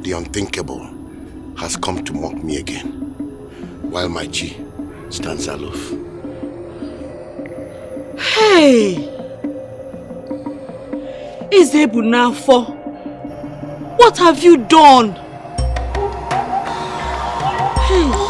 the unthinkable has come to mock me again, while my G stands aloof. Hey! Izebunafo, what have you done? Hey!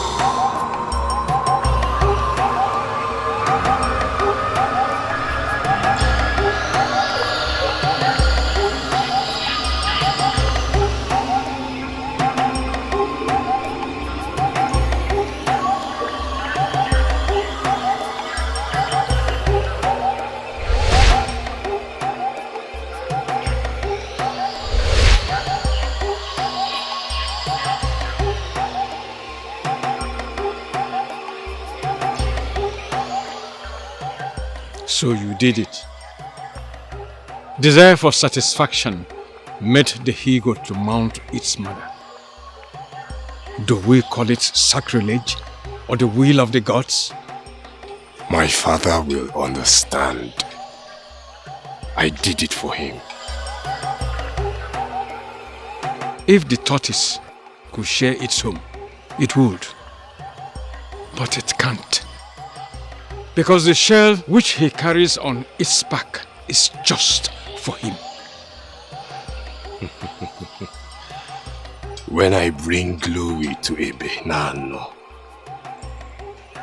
So you did it. Desire for satisfaction made the ego to mount its mother. Do we call it sacrilege or the will of the gods? My father will understand. I did it for him. If the tortoise could share its home, it would. But it can't. Because the shell which he carries on its back is just for him. When I bring glory to Ebenano,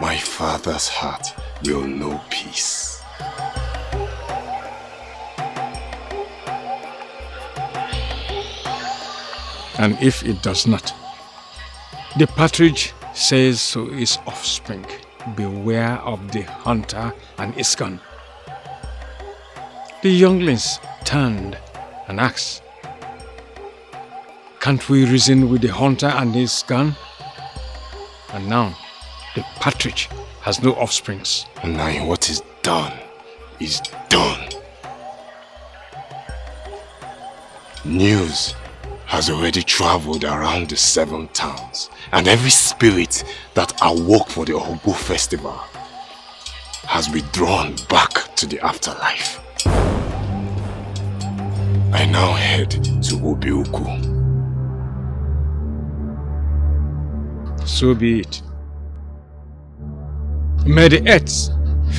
my father's heart will know peace. And if it does not, the partridge says so its offspring. Beware of the hunter and his gun. The younglings turned and asked, can't we reason with the hunter and his gun? And now, the partridge has no offsprings. And now what is done is done. News has already traveled around the 7 towns, and every spirit that awoke for the Ogo festival has withdrawn back to the afterlife. I now head to Obiuku. So be it. May the earth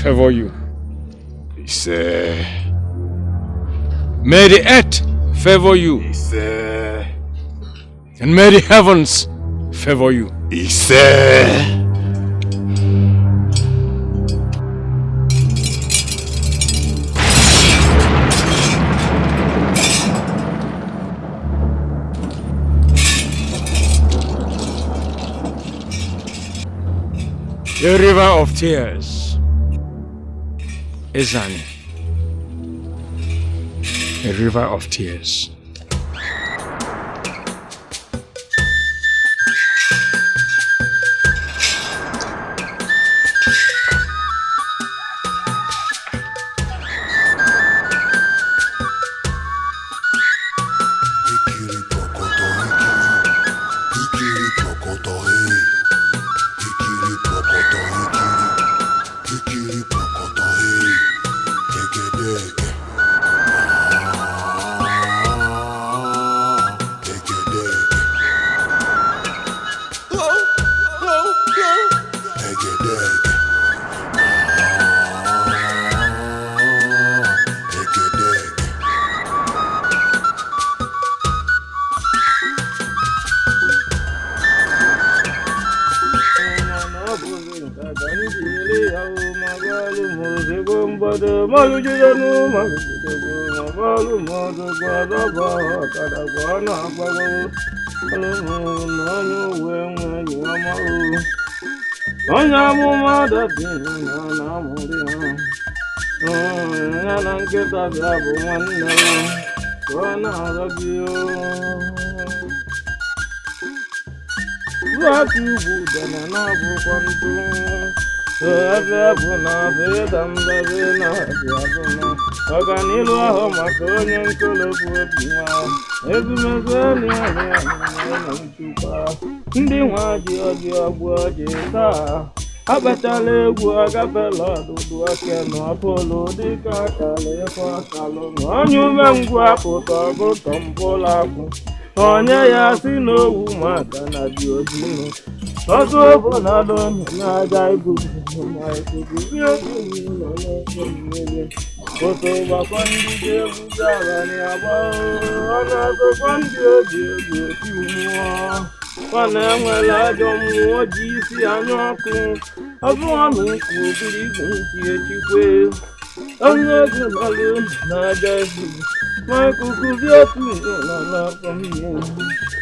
favor you. May the earth favor you. And may the heavens favor you. The river of tears, Ezani. A river of tears. onye ya si n'owu maka na dị ojii ọzọ bụ na dọm na-aga ibu ma ikuku bịa nọ n'ọkụ mmiri otu gbakọ ndị ji egwu abalị agba ọ na-azọkwa ndị oji egwu oti mmụọ ọ na-enwere ajọ mmụọ ji isi anya ọkụ ọzọ ọnụ nkwu obiri igwu nki echikwe onye egwu nọlụ na-aga ibu ma ikuku bịa otu nọ n'ọkụ mmiri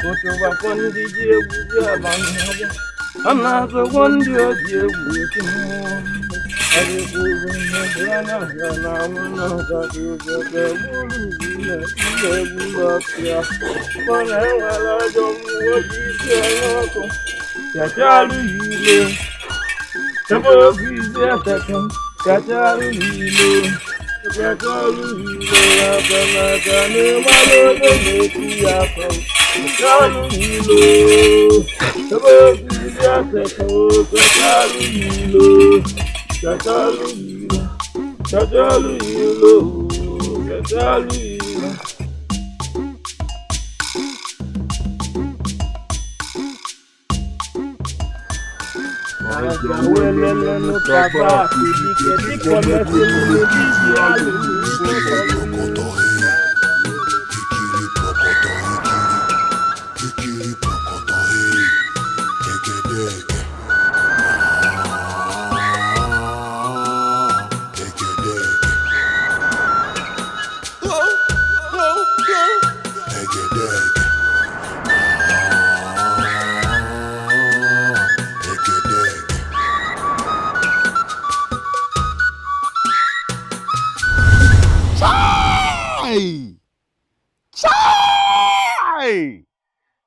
otu gbakọ ndị ji egwu abalị agba ọ na-azọkwa ndị oji egwu oti mmụọ Chachalu hilo.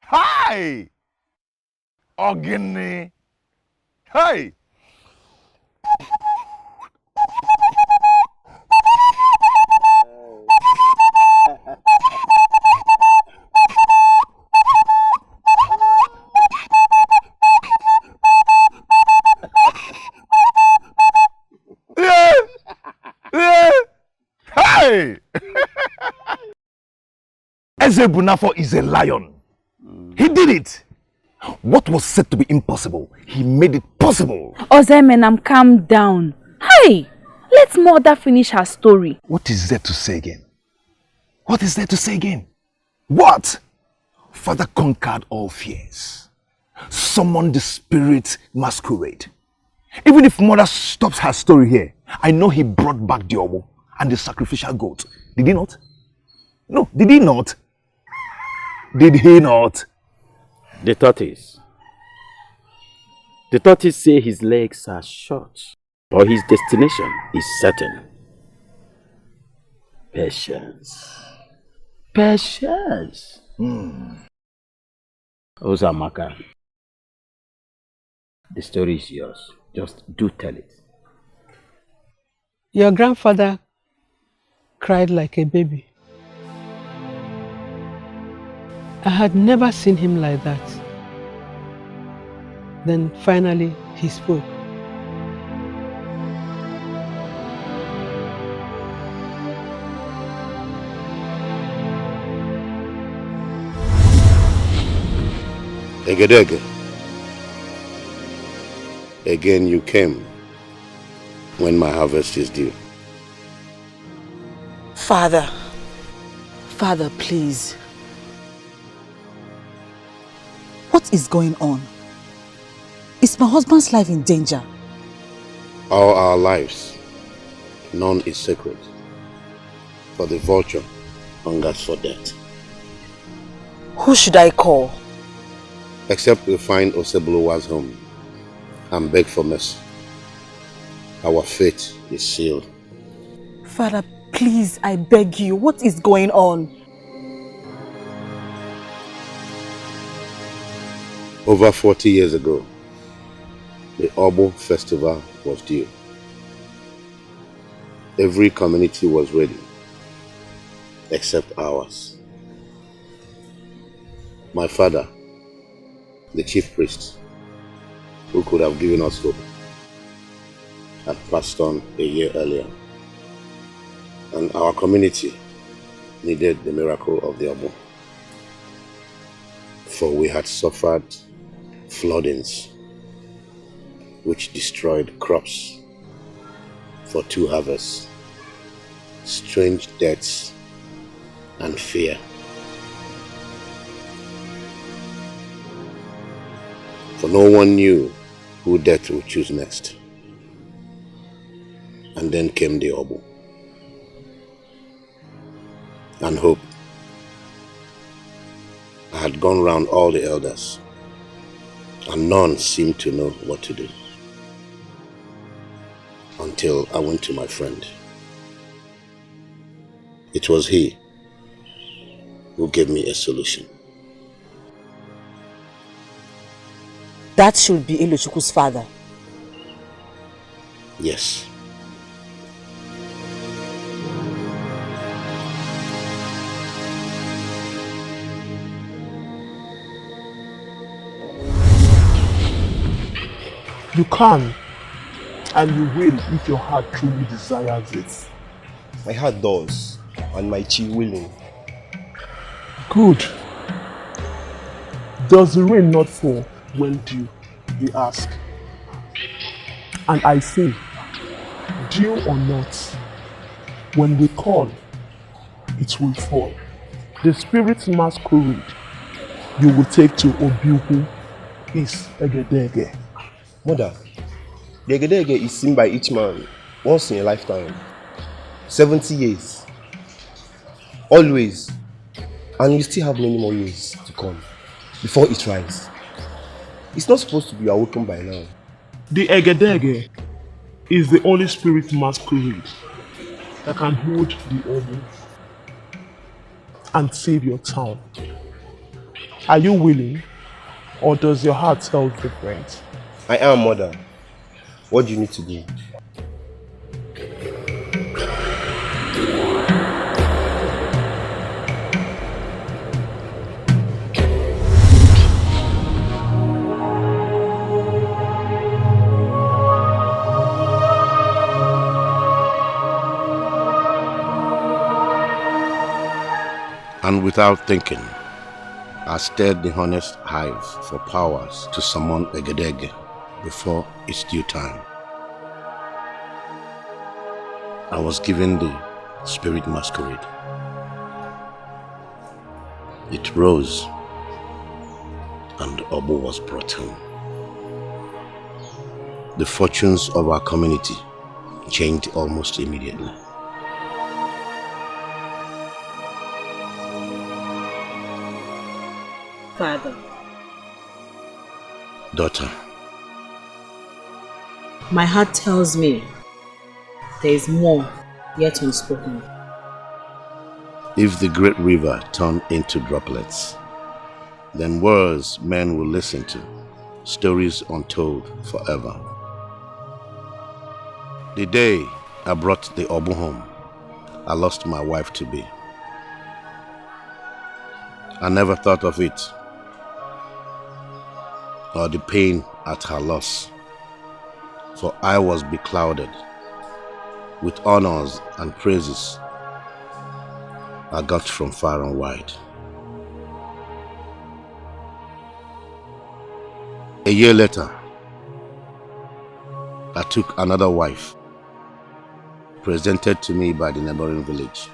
Hi! Ogini! Hey! Hey! Ezebunafo is a lion. He did it. What was said to be impossible, he made it possible. Ozemenam, calm down. Hey, let mother finish her story. What is there to say again? What is there to say again? What? Father conquered all fears. Summoned the spirit masquerade. Even if mother stops her story here, I know he brought back the obo and the sacrificial goat. Did he not? No, did he not? Did he not? The tortoise. The tortoise say his legs are short, but his destination is certain. Patience. Patience. Ozamaka, the story is yours. Just do tell it. Your grandfather cried like a baby. I had never seen him like that. Then finally he spoke. Egedege. Again you came when my harvest is due. Father, please. What is going on? Is my husband's life in danger? All our lives, none is sacred. For the vulture hungers for death. Who should I call? Except we find Osebuluwa's home and beg for mercy. Our fate is sealed. Father, please, I beg you. What is going on? Over 40 years ago, the Obo festival was due. Every community was ready, except ours. My father, the chief priest, who could have given us hope, had passed on a year earlier. And our community needed the miracle of the Obo. for we had suffered floodings which destroyed crops for 2 harvests, strange deaths and fear. For no one knew who death would choose next. And then came the Obu. And hope. I had gone round all the elders, and none seemed to know what to do. Until I went to my friend. It was he who gave me a solution. That should be Ilochukwu's father. Yes. You can, and you will if your heart truly desires it. My heart does, and my chi willing. Good. Does the rain not fall when due? We ask. And I say, due or not, when we call, it will fall. The spirit masquerade you will take to Obiuku is Egedege. Mother, the Egedege is seen by each man once in a lifetime. 70 years. Always. And you still have many more years to come before it rises. It's not supposed to be awoken by now. The Egedege is the only spirit masquerade that can hold the Obu and save your town. Are you willing, or does your heart tell different? I am, Mother. What do you need to do? And without thinking, I stirred the honest hive for powers to summon Egedege before its due time. I was given the spirit masquerade. It rose, and Obu was brought home. The fortunes of our community changed almost immediately. Father. Daughter. My heart tells me there is more yet unspoken. If the great river turned into droplets, then words men will listen to, stories untold forever. The day I brought the Obu home, I lost my wife-to-be. I never thought of it, or the pain at her loss, for I was beclouded with honors and praises I got from far and wide. A year later, I took another wife, presented to me by the neighboring village.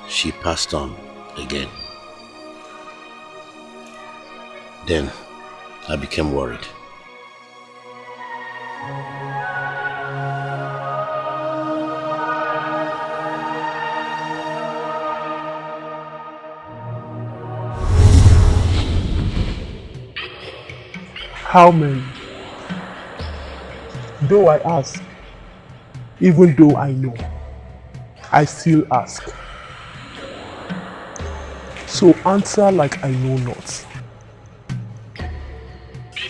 She passed on again. Then I became worried. How many? Though I ask, even though I know, I still ask. So answer like I know not.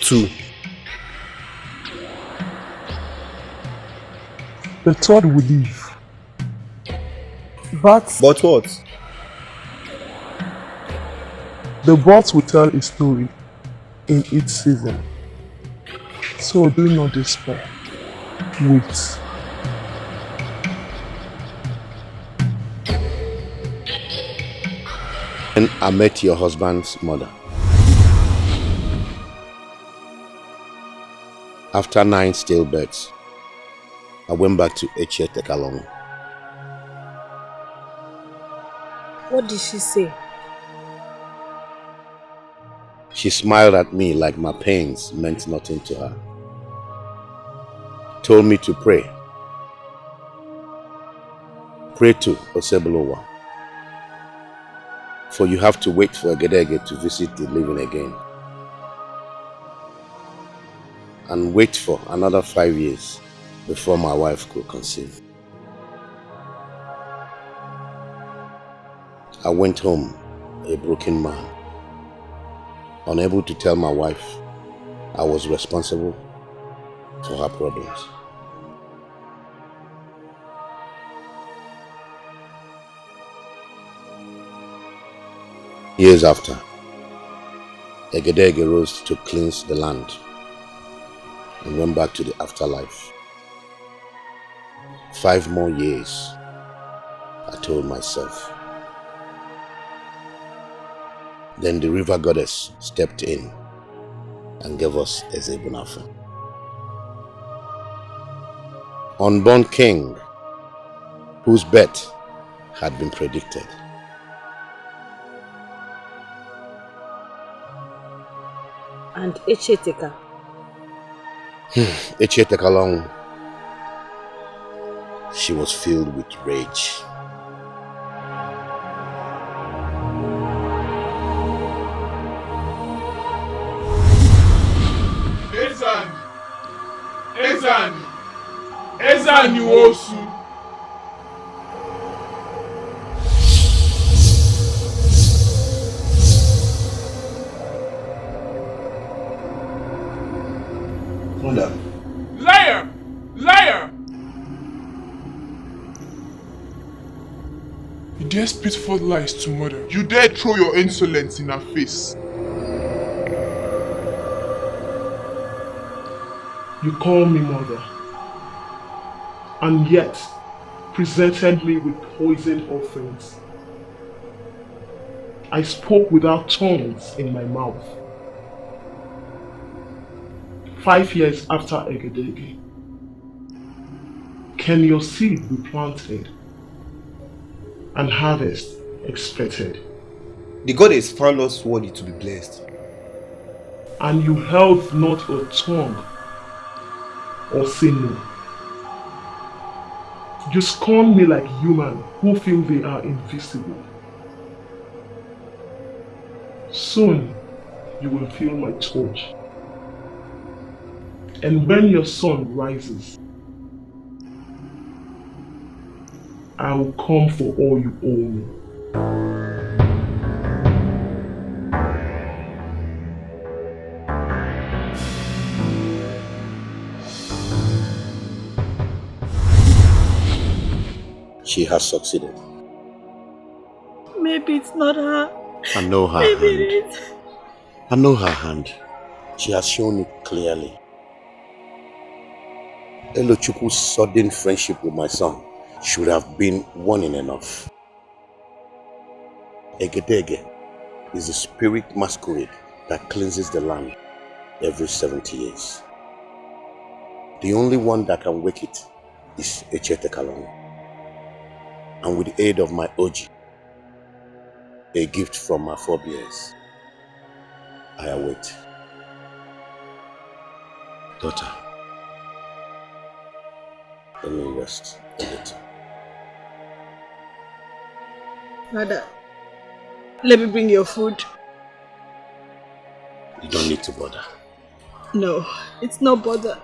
2. The third will leave. But what? The birds will tell a story in its season. So do not despair. Wait. Then I met your husband's mother. After 9 stillbirths, I went back to Eche Tekalong. What did she say? She smiled at me like my pains meant nothing to her. Told me to pray. Pray to Osebulowa. For you have to wait for Egedege to visit the living again. And wait for another 5 years before my wife could conceive. I went home a broken man, unable to tell my wife I was responsible for her problems. Years after, Egedege rose to cleanse the land and went back to the afterlife. 5 more years, I told myself. Then the river goddess stepped in and gave us Ezebunafu. Unborn king, whose birth had been predicted. And Echeteka? Eche Tekalong, she was filled with rage. Ezan Iwosu. Mother. Liar! Liar! You dare spit forth lies to mother. You dare throw your insolence in her face. You call me mother, and yet presented me with poisoned offerings. I spoke without tongues in my mouth. 5 years after Egedege, can your seed be planted and harvest expected? The goddess found us worthy to be blessed. And you held not a tongue or say no. You scorn me like humans who feel they are invisible. Soon you will feel my torch. And when your sun rises, I will come for all you owe me. She has succeeded. Maybe it's not her. I know her Maybe hand. it is. I know her hand. She has shown it clearly. Elochukwu's sudden friendship with my son should have been warning enough. Egedege is a spirit masquerade that cleanses the land every 70 years. The only one that can wake it is Eche Tekalong. And with the aid of my Oji, a gift from my forebears, I await. Daughter, let me rest a little. Mother, let me bring your food. You don't need to bother. No, it's no bother.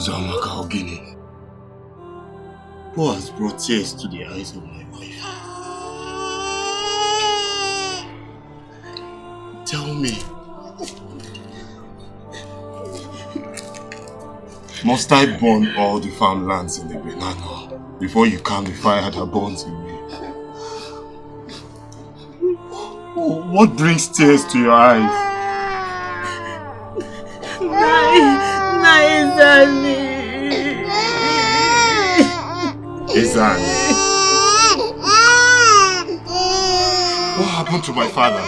Uzomaka Ogini, who has brought tears to the eyes of my wife? Tell me, must I burn all the farmlands in the banana before you calm the fire that burns in me? What brings tears to your eyes? Izani. What happened to my father?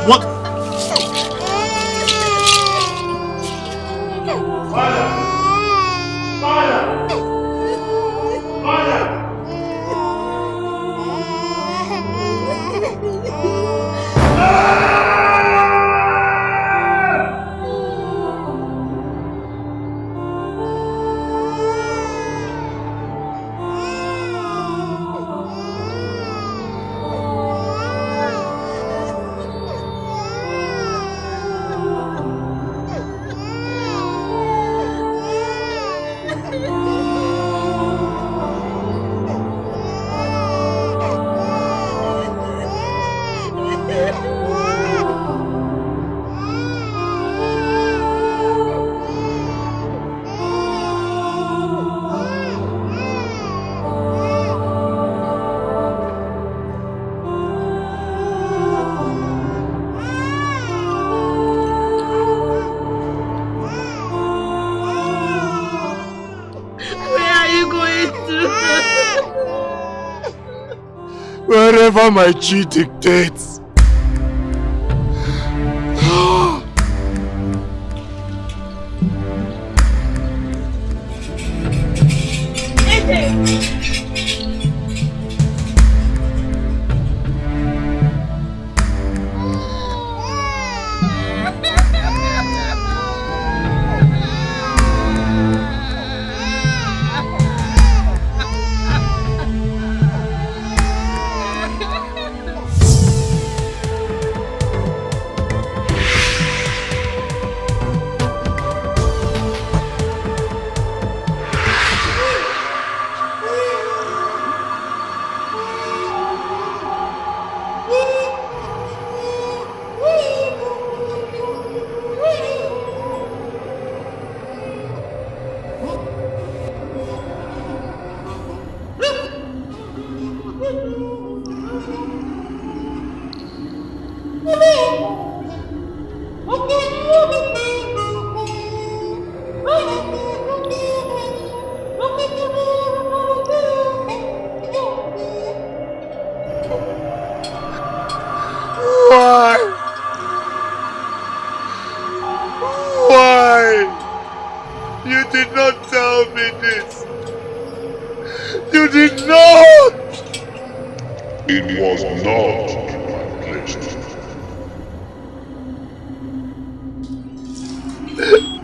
What? Father! Wherever my chi dictates.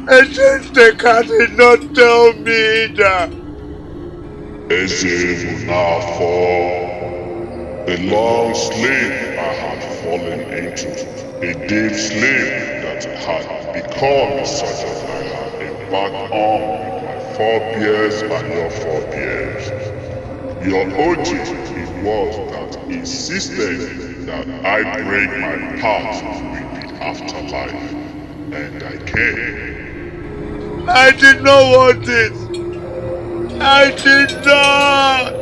Ejenteka did not tell me that. The long sleep I had fallen into, a deep sleep that had become such as I had embarked on with my forebears and your forebears. Your OG, it was that insisted that I break my path with the afterlife, and I came. I did not want it. I did not.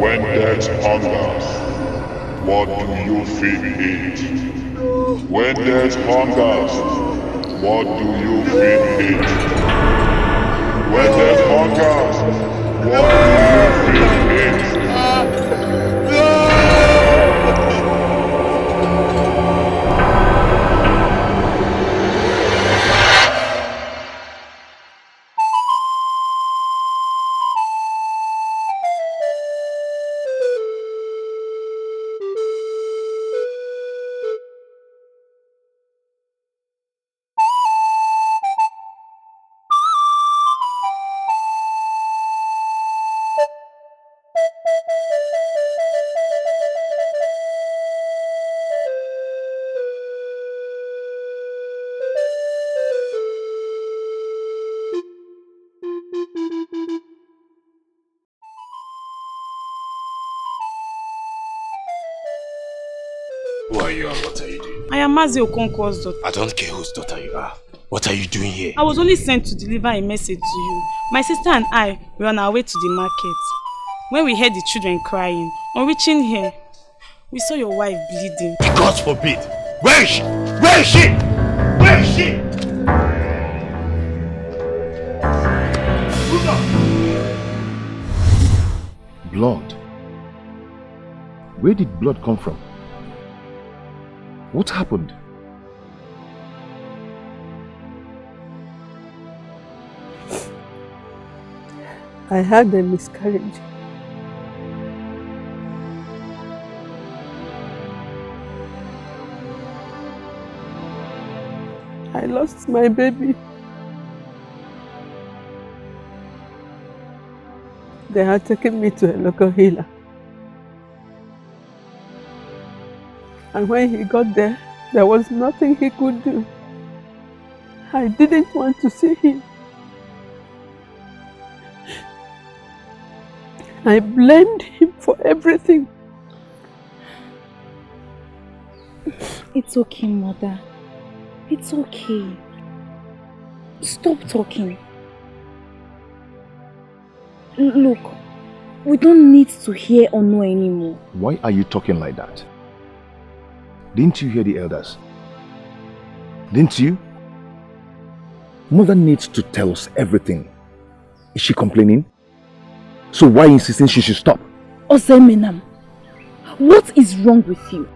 When death hungers, what do you feed it? When death hungers, what do you feed it? When death hungers, what do you feed it? What are you doing? I am Mazi Okonkwo's daughter. I don't care whose daughter you are. What are you doing here? I was only sent to deliver a message to you. My sister and I were on our way to the market. When we heard the children crying, on reaching here, we saw your wife bleeding. God forbid! Where is she? Where is she? Where is she? Blood? Where did blood come from? What happened? I had a miscarriage. I lost my baby. They had taken me to a local healer. And when he got there, there was nothing he could do. I didn't want to see him. I blamed him for everything. It's okay, Mother. It's okay. Stop talking. Look, we don't need to hear or know anymore. Why are you talking like that? Didn't you hear the elders? Didn't you? Mother needs to tell us everything. Is she complaining? So why insisting she should stop? Osemenam, what is wrong with you?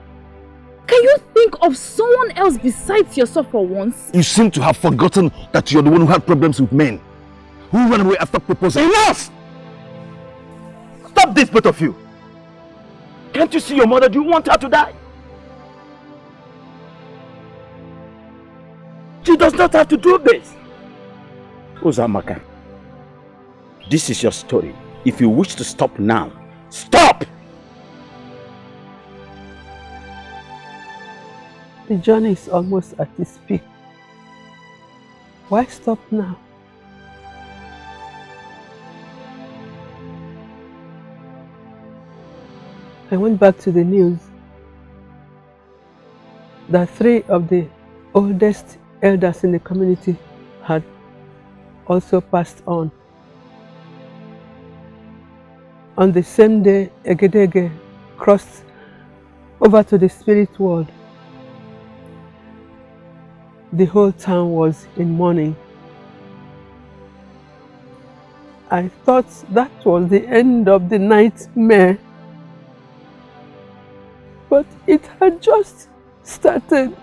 Can you think of someone else besides yourself for once? You seem to have forgotten that you're the one who had problems with men. Who ran away after proposal. Enough! Stop this, both of you! Can't you see your mother? Do you want her to die? She does not have to do this. Uzamaka, this is your story. If you wish to stop now, stop! The journey is almost at its peak. Why stop now? I went back to the news that 3 of the oldest elders in the community had also passed on. On the same day, Egedege crossed over to the spirit world. The whole town was in mourning. I thought that was the end of the nightmare, but it had just started.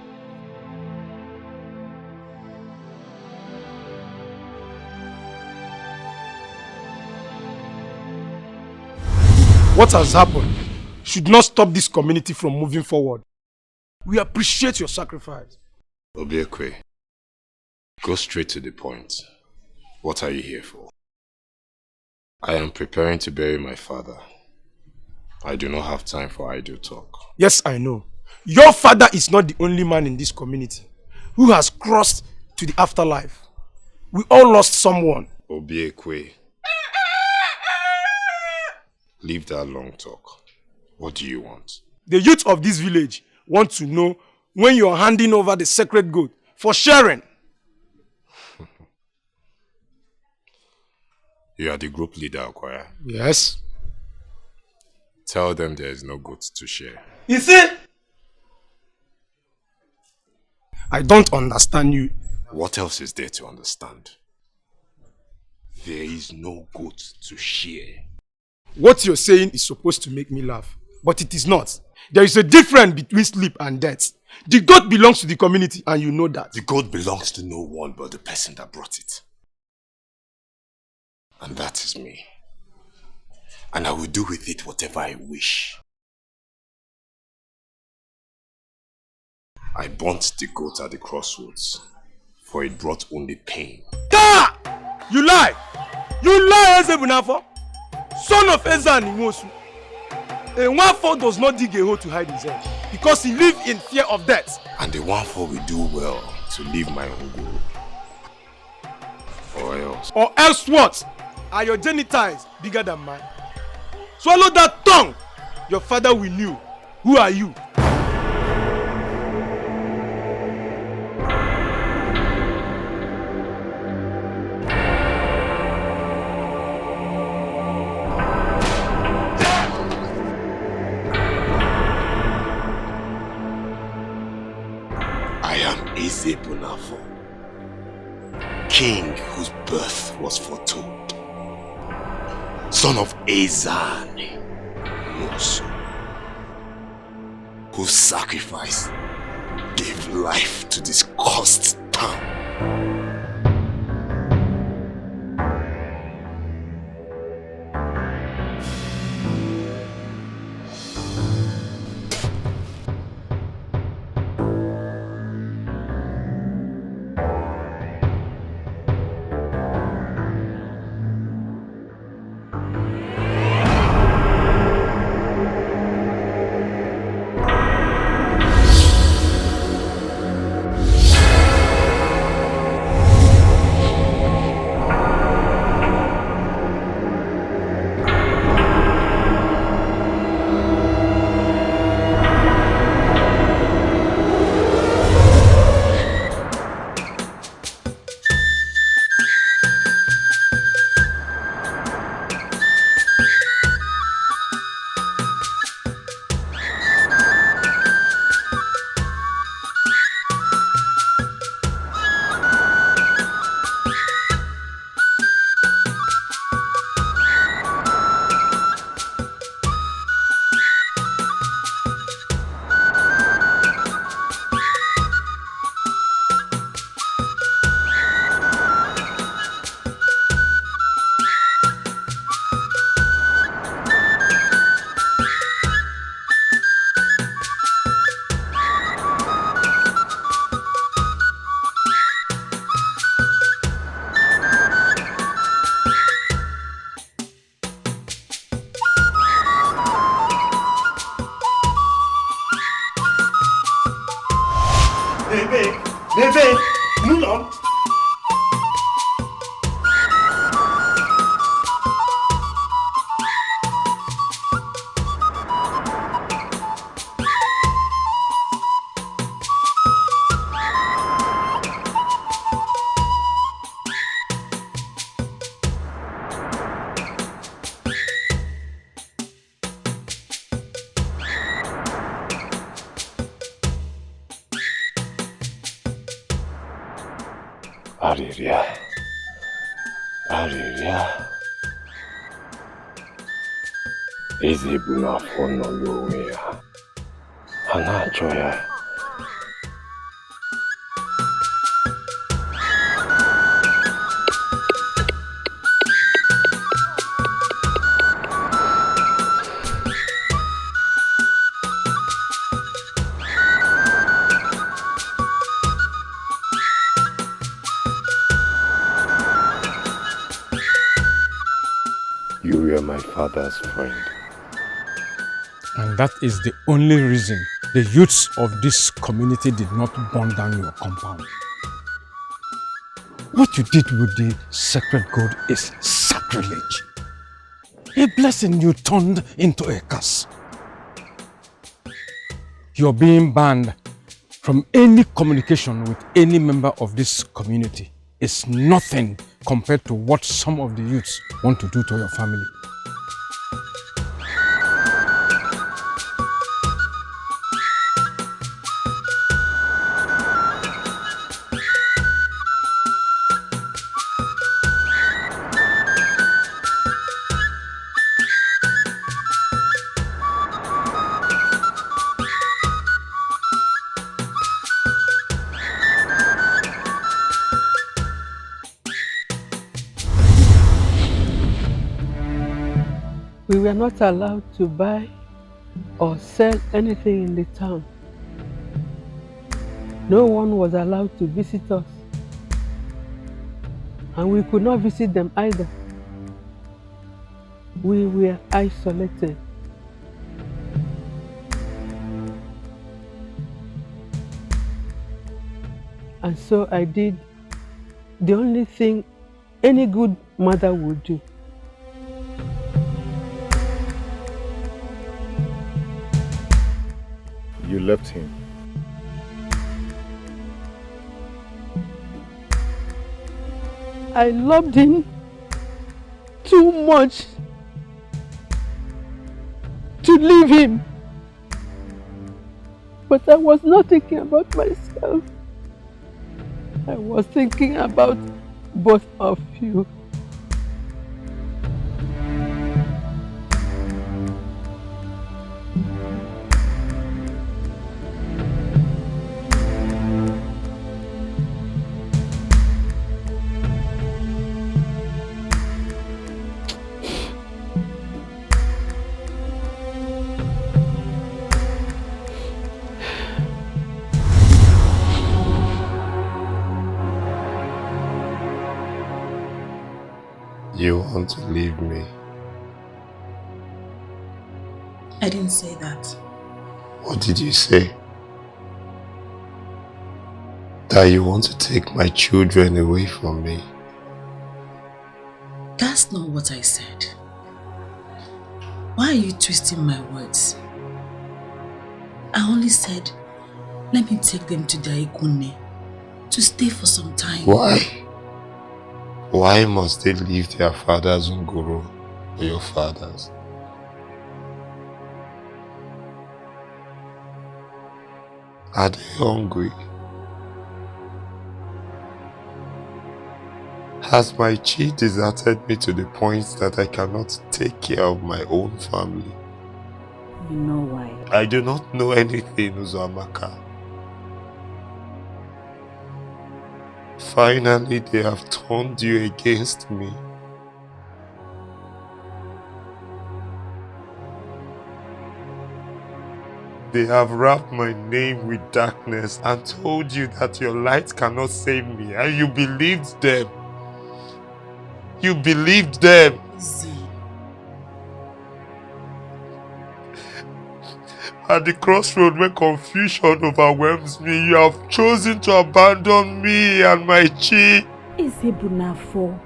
What has happened should not stop this community from moving forward. We appreciate your sacrifice. Obiekwe, go straight to the point. What are you here for? I am preparing to bury my father. I do not have time for idle talk. Yes, I know. Your father is not the only man in this community who has crossed to the afterlife. We all lost someone. Obiekwe, leave that long talk. What do you want? The youth of this village want to know when you are handing over the sacred goat for sharing. You are the group leader, Okoya. Yes. Tell them there is no goat to share. You see? I don't understand you. What else is there to understand? There is no goat to share. What you're saying is supposed to make me laugh, but it is not. There is a difference between sleep and death. The goat belongs to the community and you know that. The goat belongs to no one but the person that brought it. And that is me. And I will do with it whatever I wish. I burnt the goat at the crossroads, for it brought only pain. Ka! You lie! You lie, Ezebunafo! Son of Ezan Imosu. A one-four does not dig a hole to hide his head, because he lives in fear of death. And the one-four will do well to leave my Oguru. Or else. Or else what? Are your genitals bigger than mine? Swallow that tongue! Your father will know. Who are you? I am Eze Bunafo, king whose birth was foretold, son of Ezani Mosu, whose sacrifice gave life to this cursed town. Ariria. Eze Bunafo no n'onwe ya. Ha na-achọ ya. You were my father's friend. And that is the only reason the youths of this community did not burn down your compound. What you did with the sacred gold is sacrilege. A blessing you turned into a curse. You're being banned from any communication with any member of this community. It's nothing compared to what some of the youths want to do to your family. We were not allowed to buy or sell anything in the town. No one was allowed to visit us. And we could not visit them either. We were isolated. And so I did the only thing any good mother would do. You left him. I loved him too much to leave him. But I was not thinking about myself. I was thinking about both of you. You want to leave me? I didn't say that. What did you say? That you want to take my children away from me? That's not what I said. Why are you twisting my words? I only said, let me take them to Daikune to stay for some time. Why? Why must they leave their father's Nguru or your father's? Are they hungry? Has my chi deserted me to the point that I cannot take care of my own family? You know why? I do not know anything, Uzamaka. Finally, they have turned you against me. They have wrapped my name with darkness and told you that your light cannot save me, and you believed them. You believed them. Easy. At the crossroad where confusion overwhelms me, you have chosen to abandon me and my chi. Ezebunafo,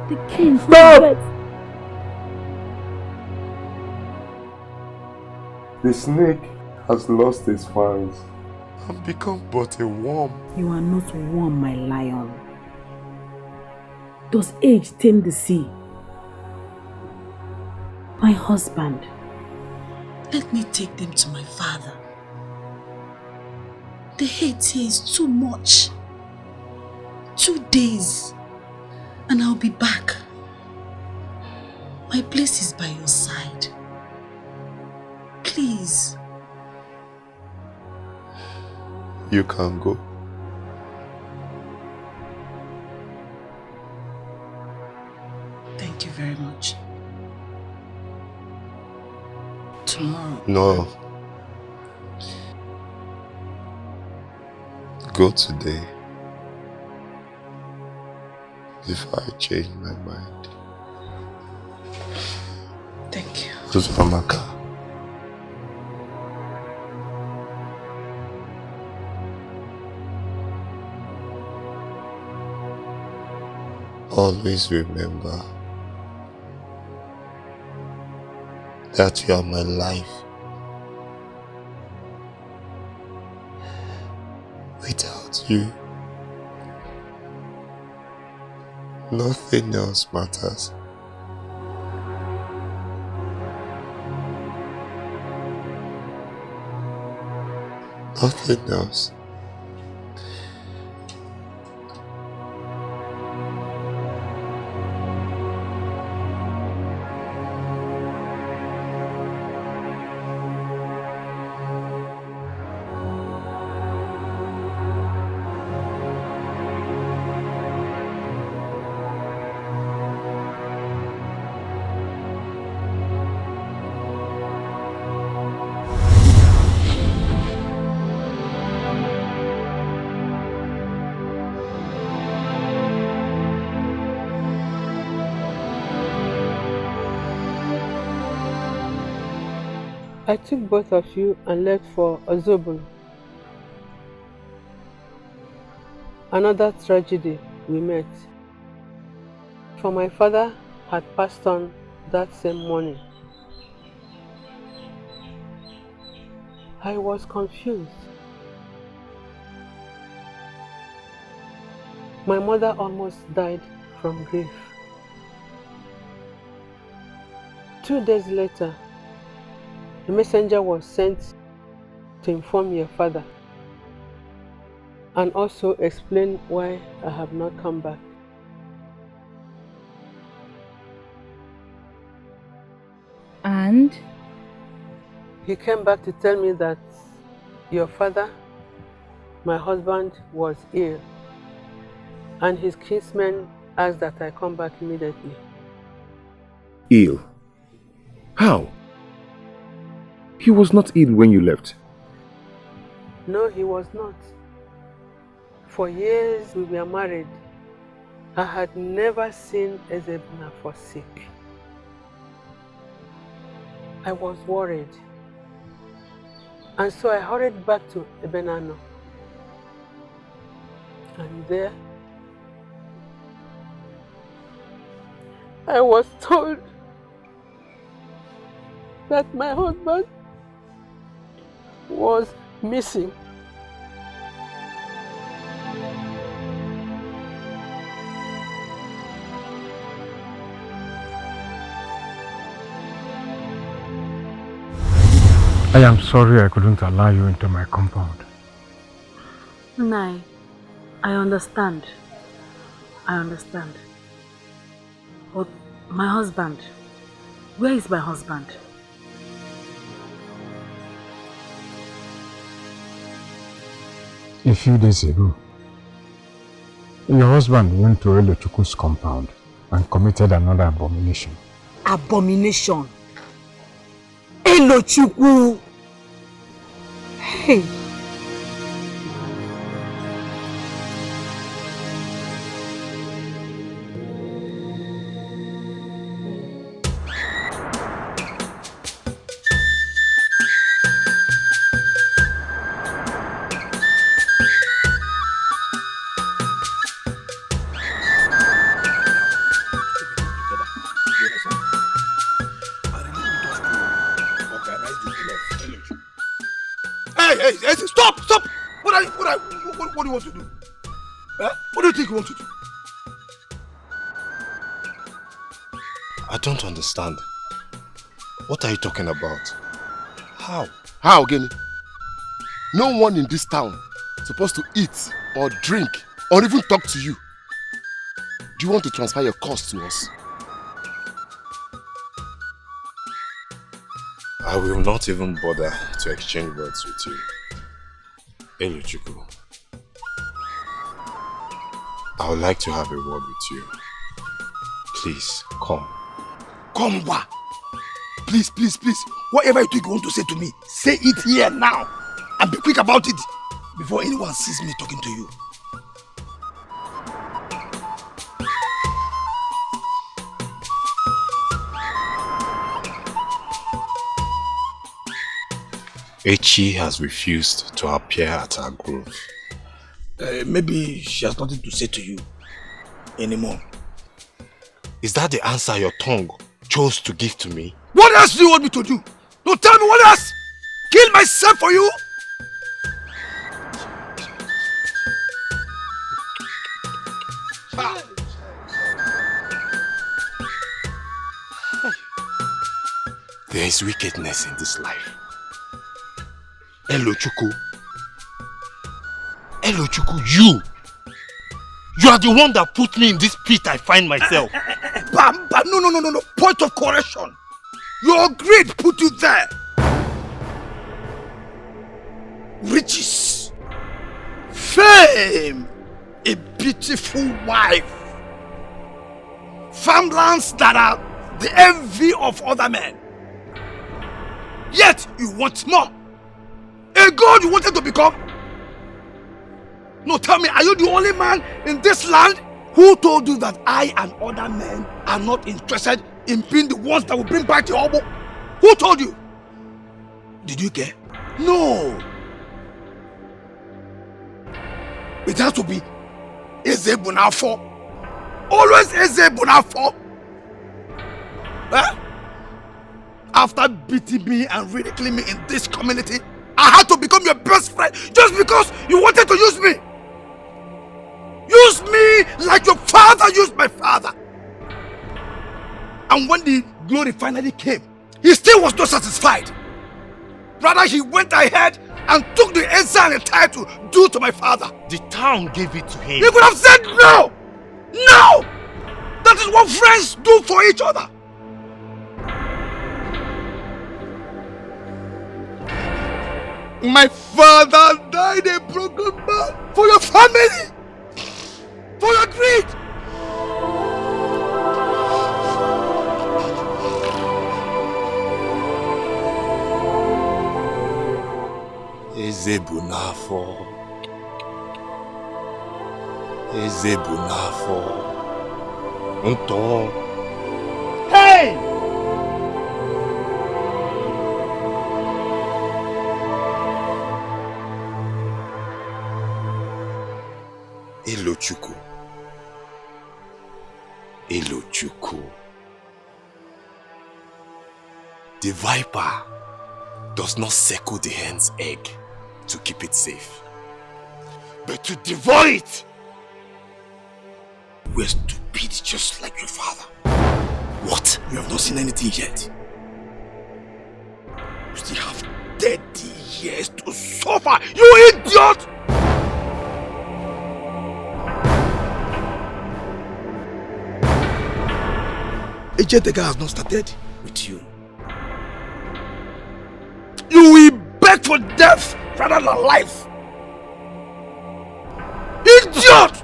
the king. Stop! The snake has lost its fangs and become but a worm. You are not worm, my lion. Does age tame the sea? My husband. Let me take them to my father. The hate here is too much. 2 days and I'll be back. My place is by your side. Please. You can go. Thank you very much. Tomorrow. No. Go today. Before I change my mind. Thank you. Uzamaka. Always remember that you are my life. Without you, nothing else matters. Nothing else. I took both of you and left for Ozobolo. Another tragedy we met. For my father had passed on that same morning. I was confused. My mother almost died from grief. 2 days later, a messenger was sent to inform your father and also explain why I have not come back. And? He came back to tell me that your father, my husband, was ill, and his kinsmen asked that I come back immediately. Ill? How? He was not ill when you left. No, he was not. For years we were married. I had never seen Ezebunafo sick. I was worried. And so I hurried back to Ebenano. And there, I was told that my husband was missing. I am sorry I couldn't allow you into my compound. Nai, I understand. I understand. But my husband, where is my husband? A few days ago, your husband went to Elochukwu's compound and committed another abomination. Abomination? Elochukwu! Hey! Hey, stop! What do you want to do? Huh? What do you think you want to do? I don't understand. What are you talking about? How? How, Geni? No one in this town is supposed to eat or drink or even talk to you. Do you want to transfer your cost to us? I will not even bother to exchange words with you. Elochukwu, I would like to have a word with you. Please, come. Come, what? Please. Whatever you think you want to say to me, say it here now. And be quick about it before anyone sees me talking to you. Echi has refused to appear at our grove. Maybe she has nothing to say to you anymore. Is that the answer your tongue chose to give to me? What else do you want me to do? No, tell me what else? Kill myself for you? There is wickedness in this life. Elochukwu, you are the one that put me in this pit I find myself. No. Point of correction. Your greed put you there. Riches, fame, a beautiful wife, farmlands that are the envy of other men. Yet you want more. A god you wanted to become? No, tell me, are you the only man in this land who told you that I and other men are not interested in being the ones that will bring back the oboe? Who told you? Did you care? No. It has to be Ezebunafo. Always Ezebunafo. Huh? After beating me and ridiculing me in this community, I had to become your best friend just because you wanted to use me. Use me like your father used my father. And when the glory finally came, he still was not satisfied. Rather, he went ahead and took the exile and title due to my father. The town gave it to him. He could have said no! No! That is what friends do for each other. My father died a broken man for your family, for your greed. Ezebunafo. Ezebunafo. Unto. Hey! Elochuku. Elochuku. The viper does not circle the hen's egg to keep it safe, but to devour it. We're stupid just like your father. What? You have not seen anything yet. You still have 30 years to suffer, you idiot! Ejetega has not started with you. You will beg for death rather than life. Idiot!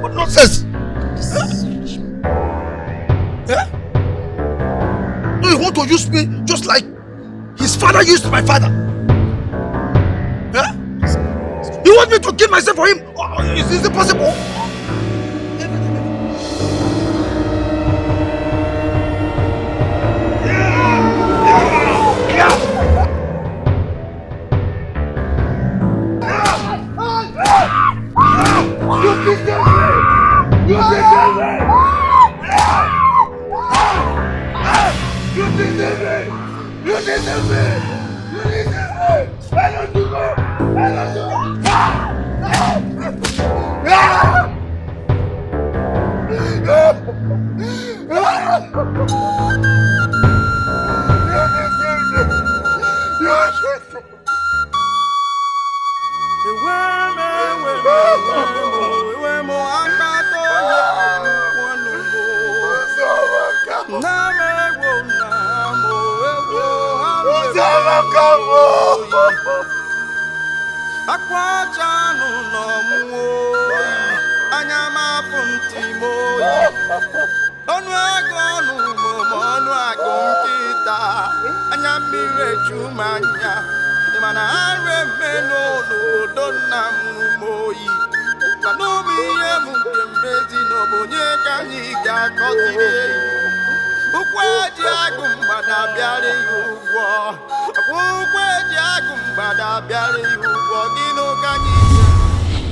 What nonsense? Eh? Do you want to use me just like his father used my father? Eh? You want me to kill myself for him? Is it possible?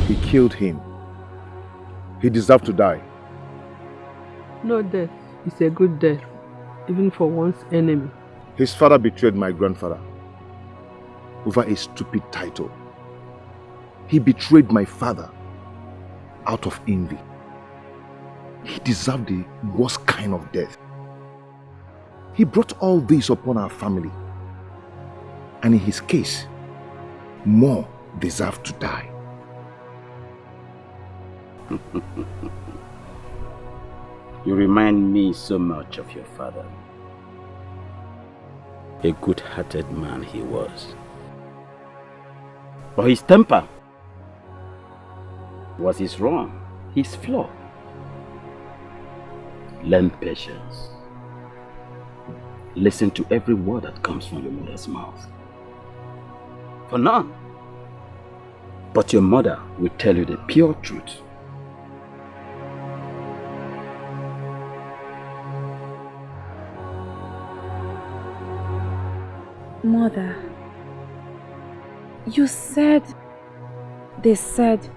He killed him. He deserved to die. No death is a good death, even for one's enemy. His father betrayed my grandfather over a stupid title. He betrayed my father out of envy. He deserved the worst kind of death. He brought all this upon our family. And in his case, more deserve to die. You remind me so much of your father. A good-hearted man he was. But his temper was his wrong, his flaw. Learn patience. Listen to every word that comes from your mother's mouth. For none but your mother will tell you the pure truth. Mother, you said, they said,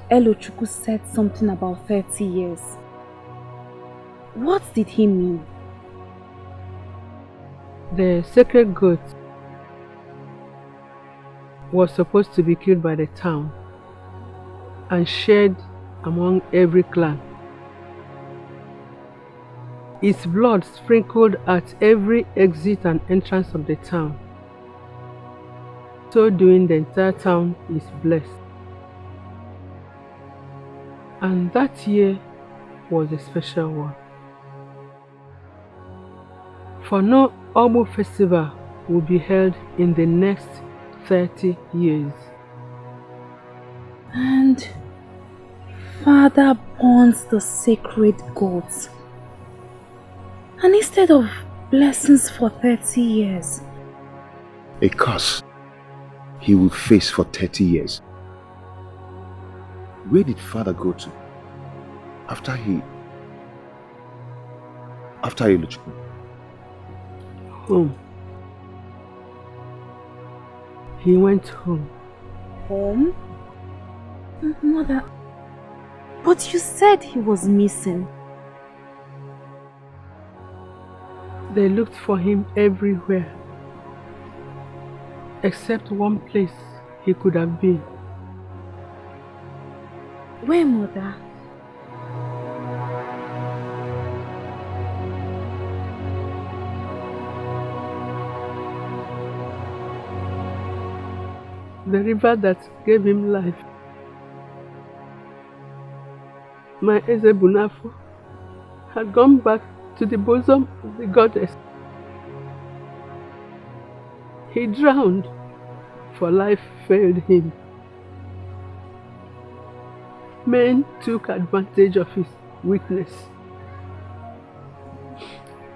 Elochukwu said something about 30 years. What did he mean? The sacred goat was supposed to be killed by the town and shared among every clan. Its blood sprinkled at every exit and entrance of the town. So doing, the entire town is blessed. And that year was a special one. For no Omu festival will be held in the next 30 years. And Father burns the sacred goats. And instead of blessings for 30 years, a curse he will face for 30 years. Where did Father go to after Iluchukwu? Home. He went home. Home? Mother, but you said he was missing. They looked for him everywhere, except one place he could have been. Where, Mother? The river that gave him life. My Ezebunafo had gone back to the bosom of the goddess. He drowned, for life failed him. Men took advantage of his weakness,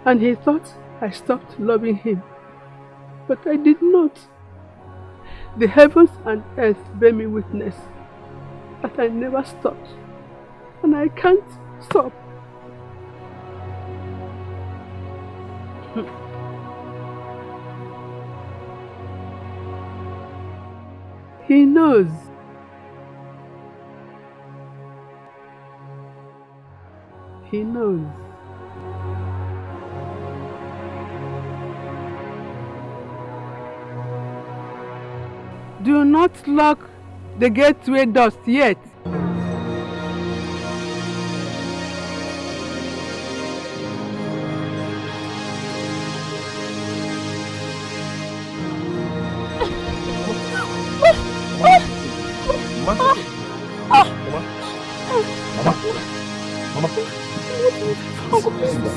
and he thought I stopped loving him, but I did not. The heavens and earth bear me witness that I never stopped, and I can't stop. He knows. He knows. Do not lock the gateway doors yet.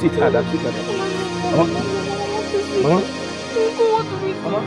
Sit her down, sit her down. Mama? Mama?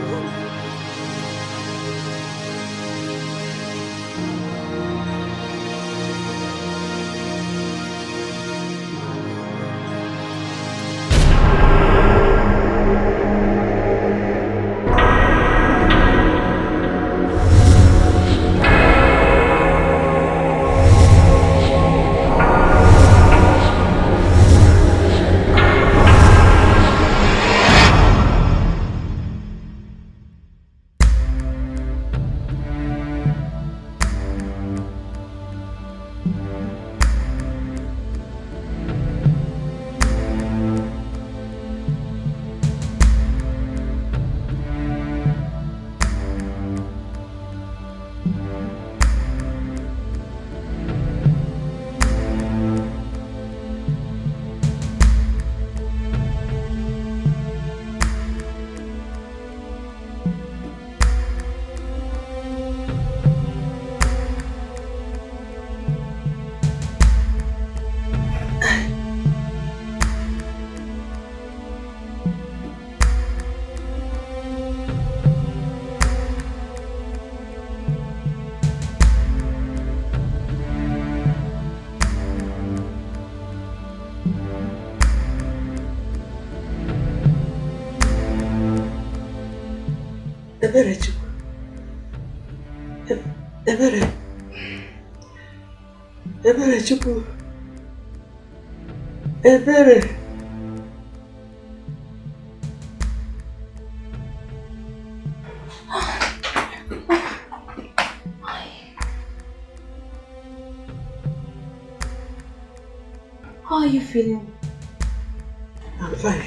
Ebere Chukwu. Ebere Chukwu. Ebere. How are you feeling? I'm fine.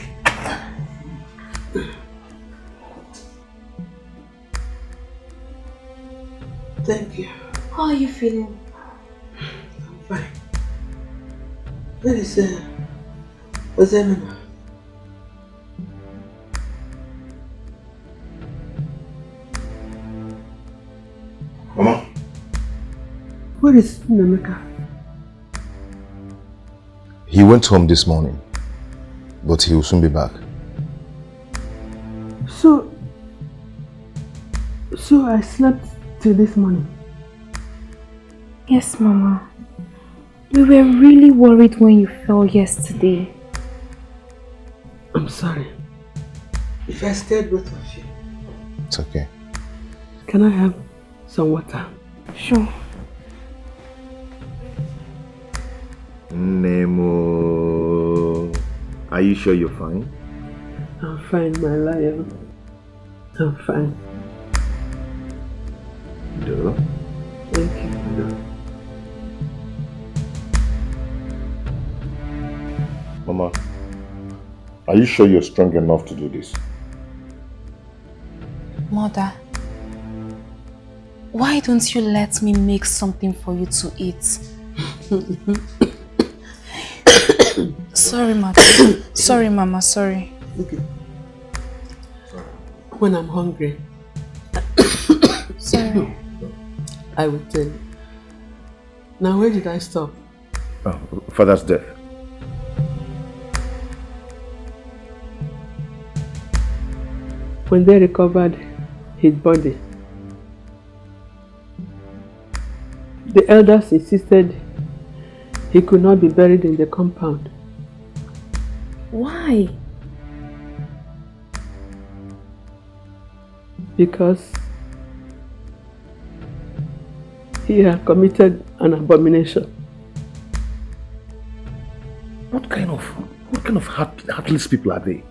Thank you. How are you feeling? Where is Ozemena? Mama? Where is Nameka? He went home this morning, but he will soon be back. So I slept till this morning? Yes, Mama. We were really worried when you fell yesterday. I'm sorry. If I scared both of you. It's okay. Can I have some water? Sure. Nemo, are you sure you're fine? I'm fine, my lion. I'm fine. Duh. Thank you. Mama, are you sure you're strong enough to do this? Mother, why don't you let me make something for you to eat? Sorry, Mother. Sorry, Mama, sorry. Okay. When I'm hungry, sorry, I will tell you. Now, where did I stop? Oh, Father's death. When they recovered his body, the elders insisted he could not be buried in the compound. Why? Because he had committed an abomination. What kind of heartless people are they?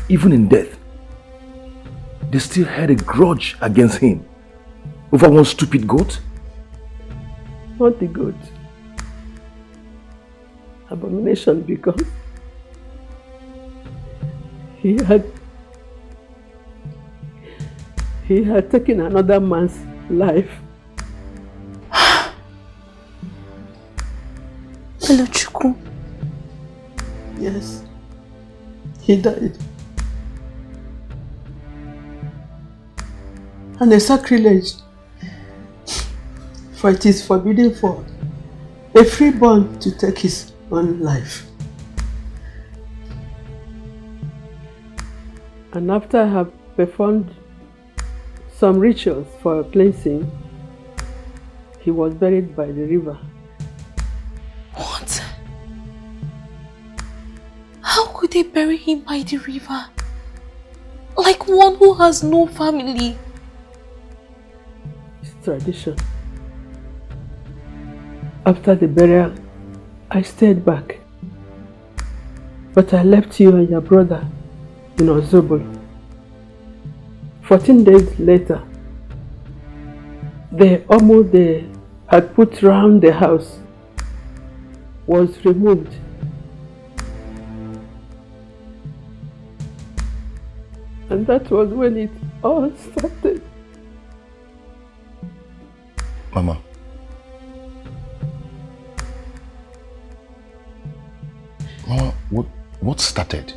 Even in death, they still had a grudge against him over one stupid goat? Not the goat. Abomination because he had taken another man's life. Hello, Chuku. Yes, he died. And a sacrilege, for it is forbidden for a freeborn to take his own life. And after I have performed some rituals for cleansing, he was buried by the river. What? How could they bury him by the river? Like one who has no family. It's tradition. After the burial, I stayed back. But I left you and your brother in Ozobolo. 14 days later, the omo they had put round the house was removed. And that was when it all started. Mama. Mama, what started?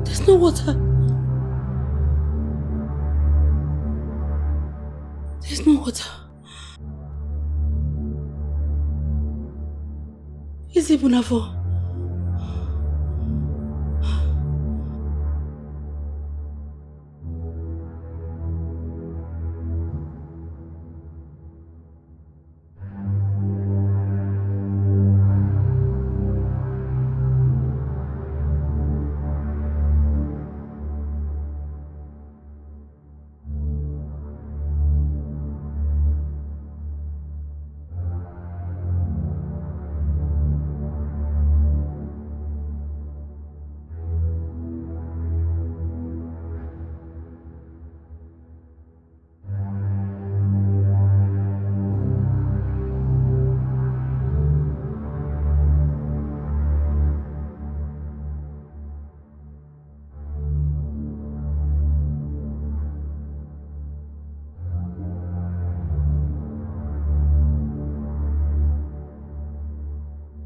There's no water. There's no water. Is it Bunafo?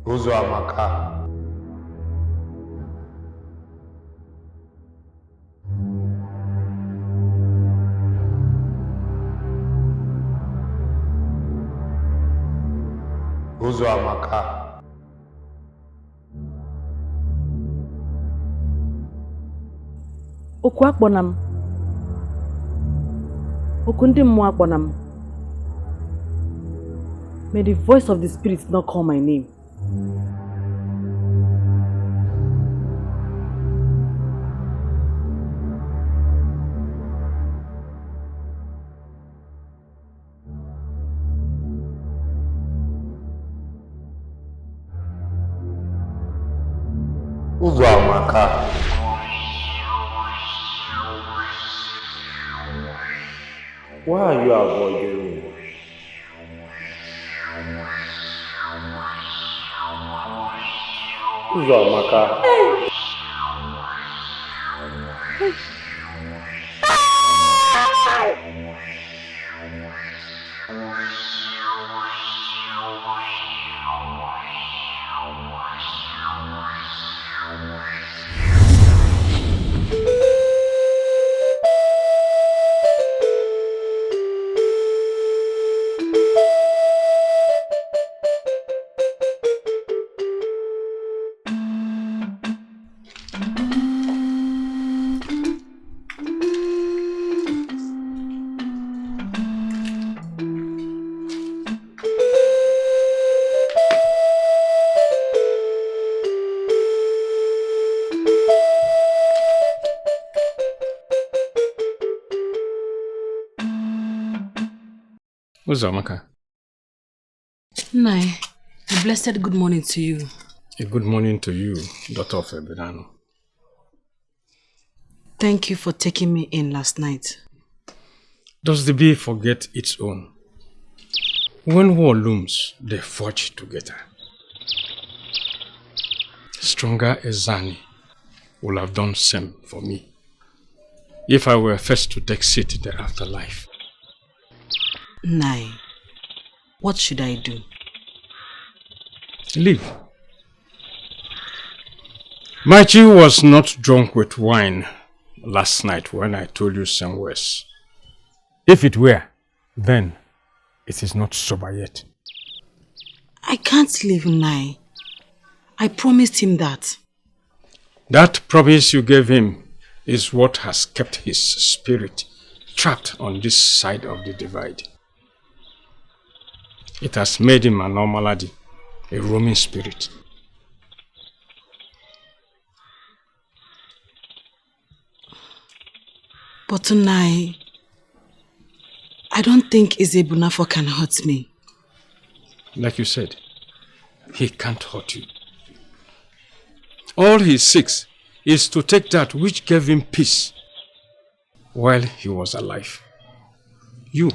Uzo amaka. Uzo amaka. Oku akpọna m. Oku ndị mmụọ akpọna m. May the voice of the spirit not call my name. Uzo amaka. Why are you avoiding me? Uzo amaka. Uzomaka. Nai, a blessed good morning to you. A good morning to you, daughter of Ebirano. Thank you for taking me in last night. Does the bee forget its own? When war looms, they forge together. Stronger Ezani will have done same for me if I were first to take seat in the afterlife. Nai, what should I do? Leave. Machi was not drunk with wine last night when I told you some words. If it were, then it is not sober yet. I can't leave Nai. I promised him that. That promise you gave him is what has kept his spirit trapped on this side of the divide. It has made him an Omaladi, a roaming spirit. But tonight, I don't think Izebunafo can hurt me. Like you said, he can't hurt you. All he seeks is to take that which gave him peace while he was alive. You.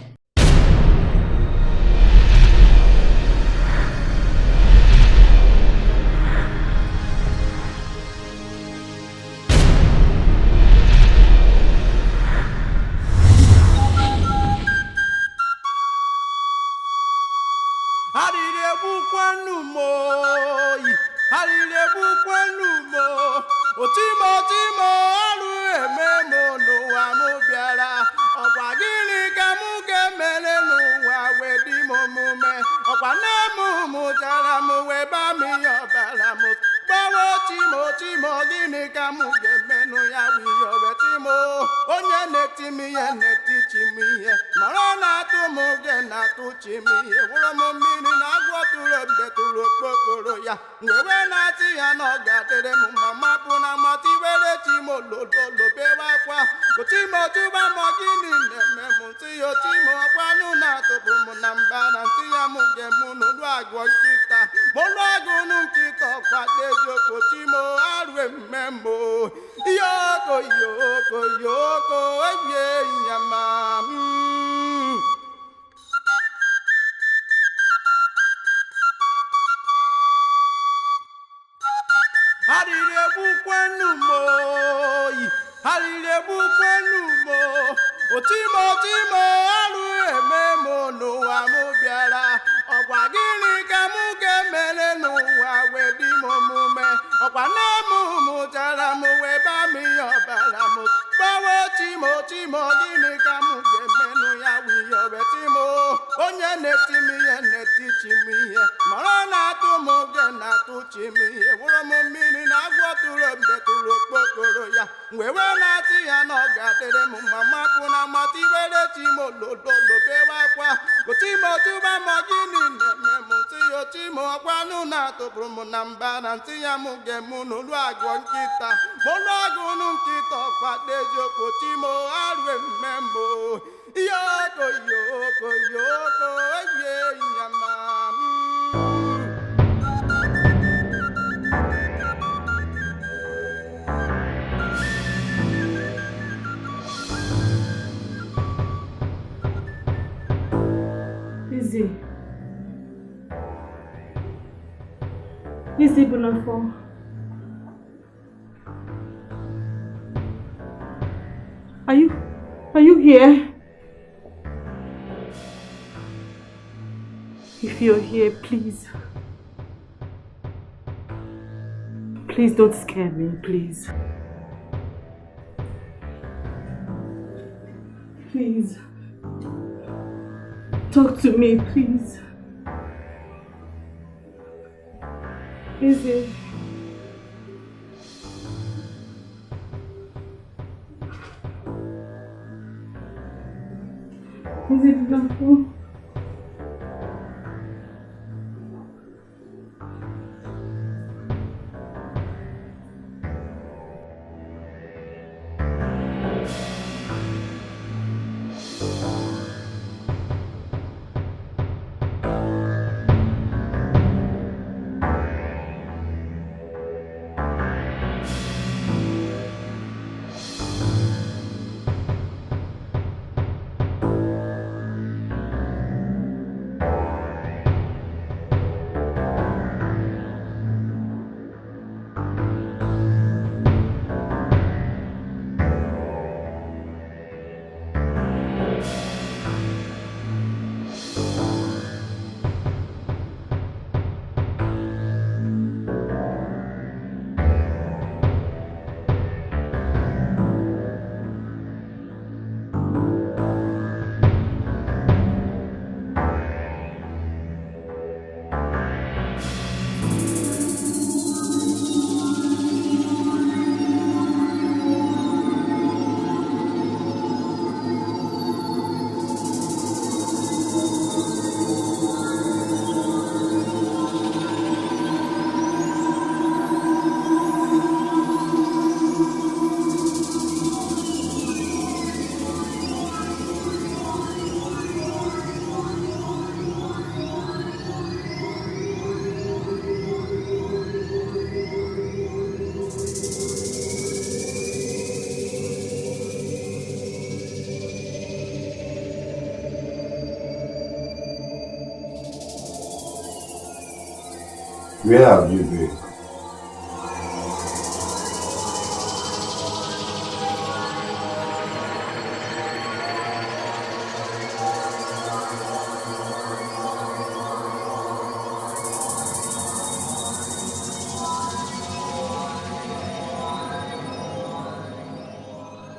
Izebunafo. Are you here? If you're here, please. Please don't scare me, please. Please. Talk to me, please. Izzy. Izebunafo. Where have you been?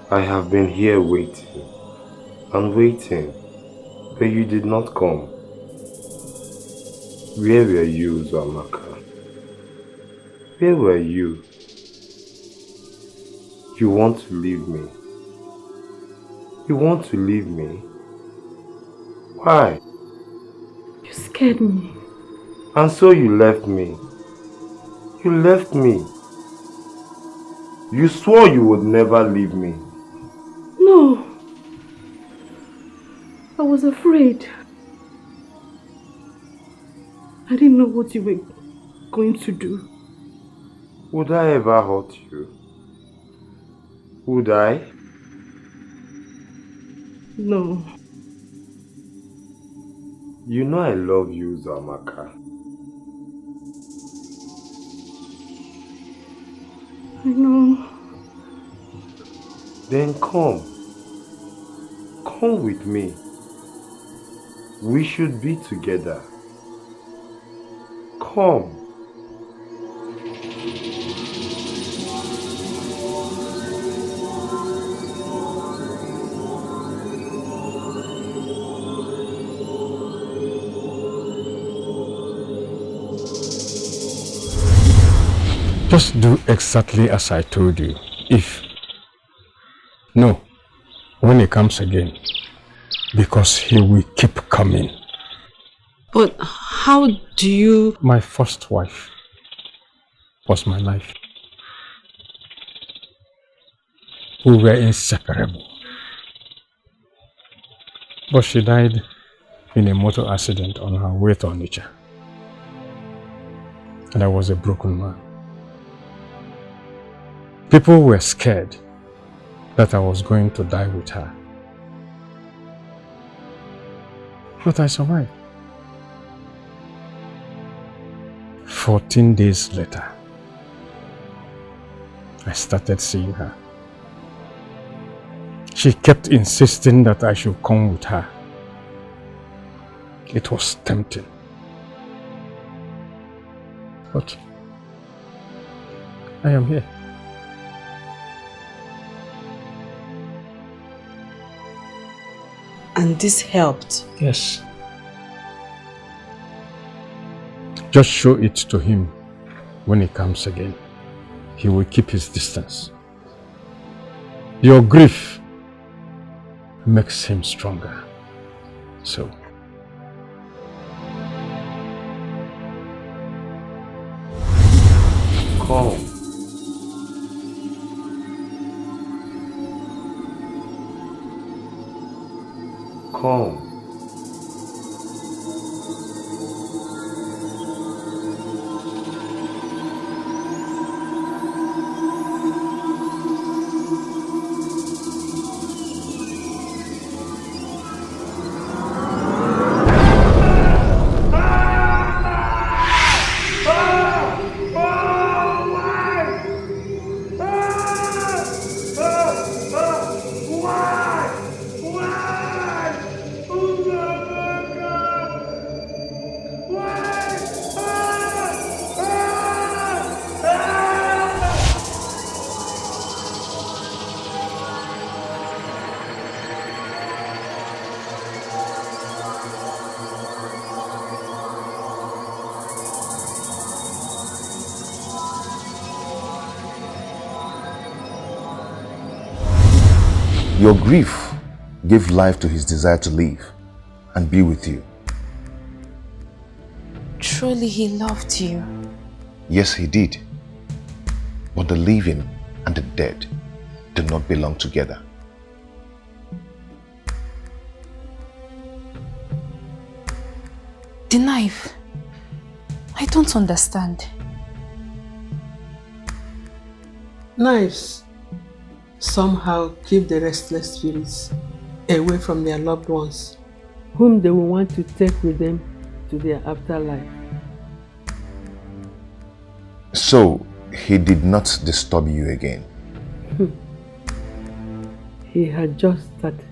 I have been here waiting and waiting, but you did not come. Where were you, Zamaka? Where were you? You want to leave me? You want to leave me? Why? You scared me. And so you left me. You left me. You swore you would never leave me. No. I was afraid. I didn't know what you were going to do. Would I ever hurt you? Would I? No. You know I love you, Zamaka. I know. Then come. Come with me. We should be together. Come. Just do exactly as I told you. No, when he comes again, because he will keep coming. But how do you... My first wife was my life. We were inseparable. But she died in a motor accident on her way to Onitsha. And I was a broken man. People were scared that I was going to die with her. But I survived. 14 days later, I started seeing her. She kept insisting that I should come with her. It was tempting. But I am here. And this helped? Yes. Just show it to him when he comes again. He will keep his distance. Your grief makes him stronger. So, come. Come. Your grief gave life to his desire to live and be with you. Truly he loved you. Yes, he did. But the living and the dead do not belong together. The knife. I don't understand. Knives somehow keep the restless spirits away from their loved ones, whom they will want to take with them to their afterlife. So, he did not disturb you again? He had just started.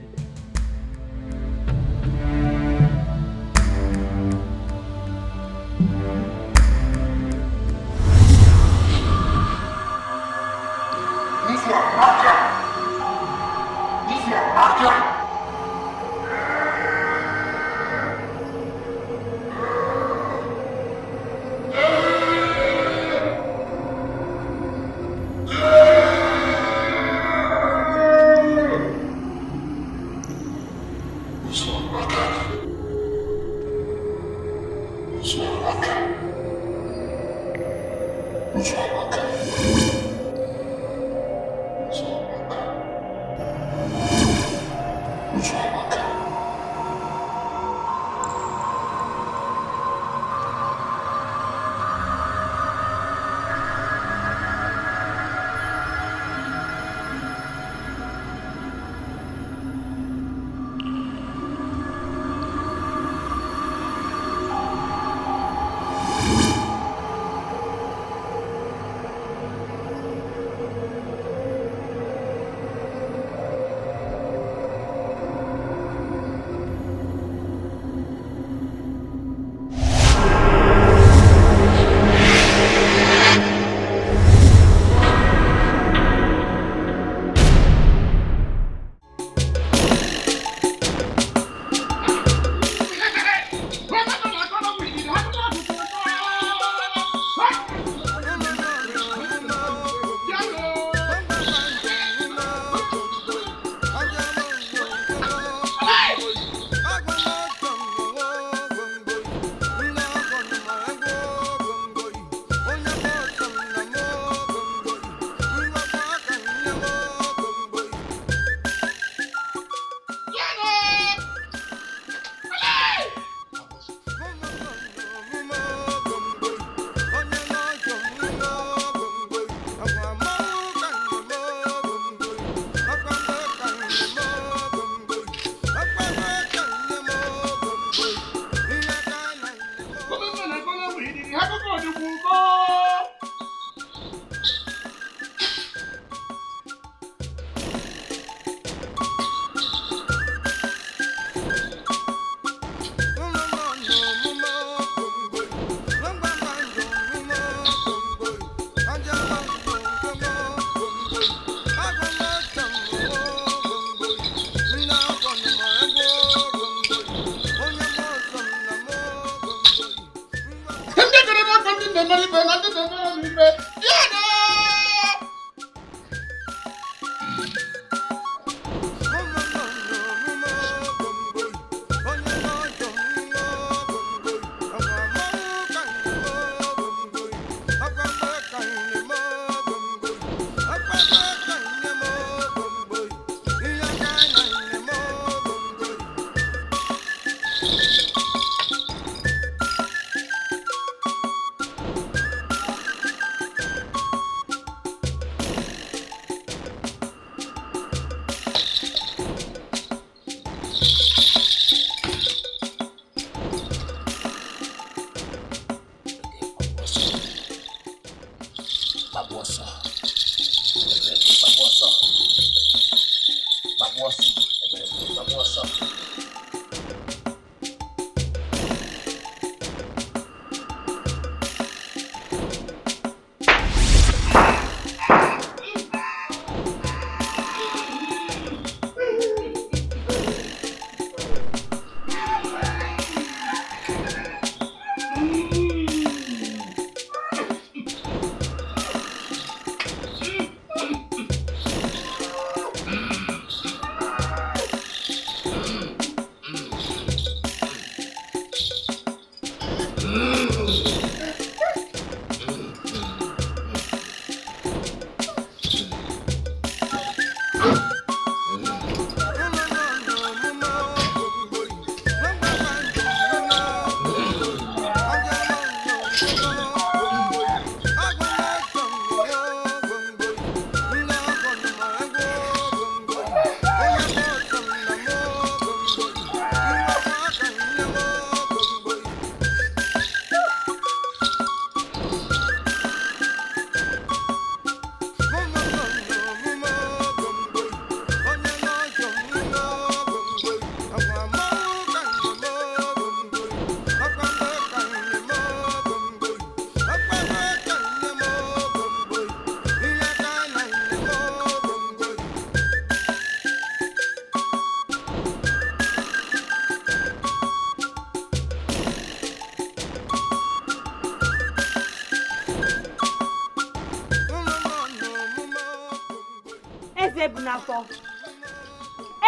Ezebunafo.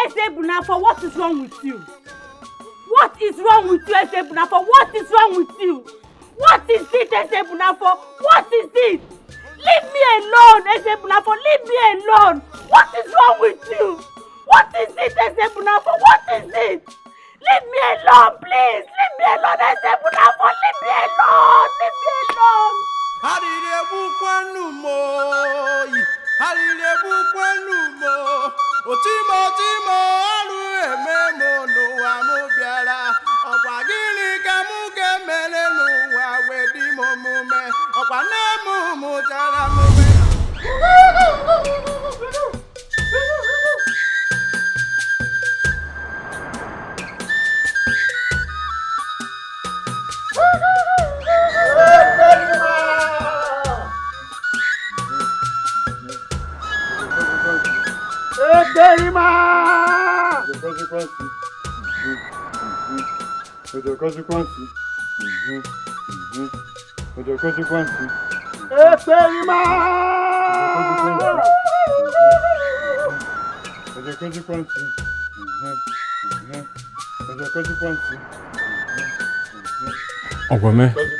Ezebunafo, what is wrong with you? What is wrong with you, Ezebunafo? What is wrong with you? What is it, Ezebunafo? What is it? Leave me alone, Ezebunafo. Leave me alone. What is wrong with you? What is it, Ezebunafo? What is it? Leave me alone, please. Leave me alone, Ezebunafo. Leave me alone. Leave me alone. Otimo alu ememo no amubiara okwa gini ka mu gemele no wa wedi mo mume okwa na mu mu tara mume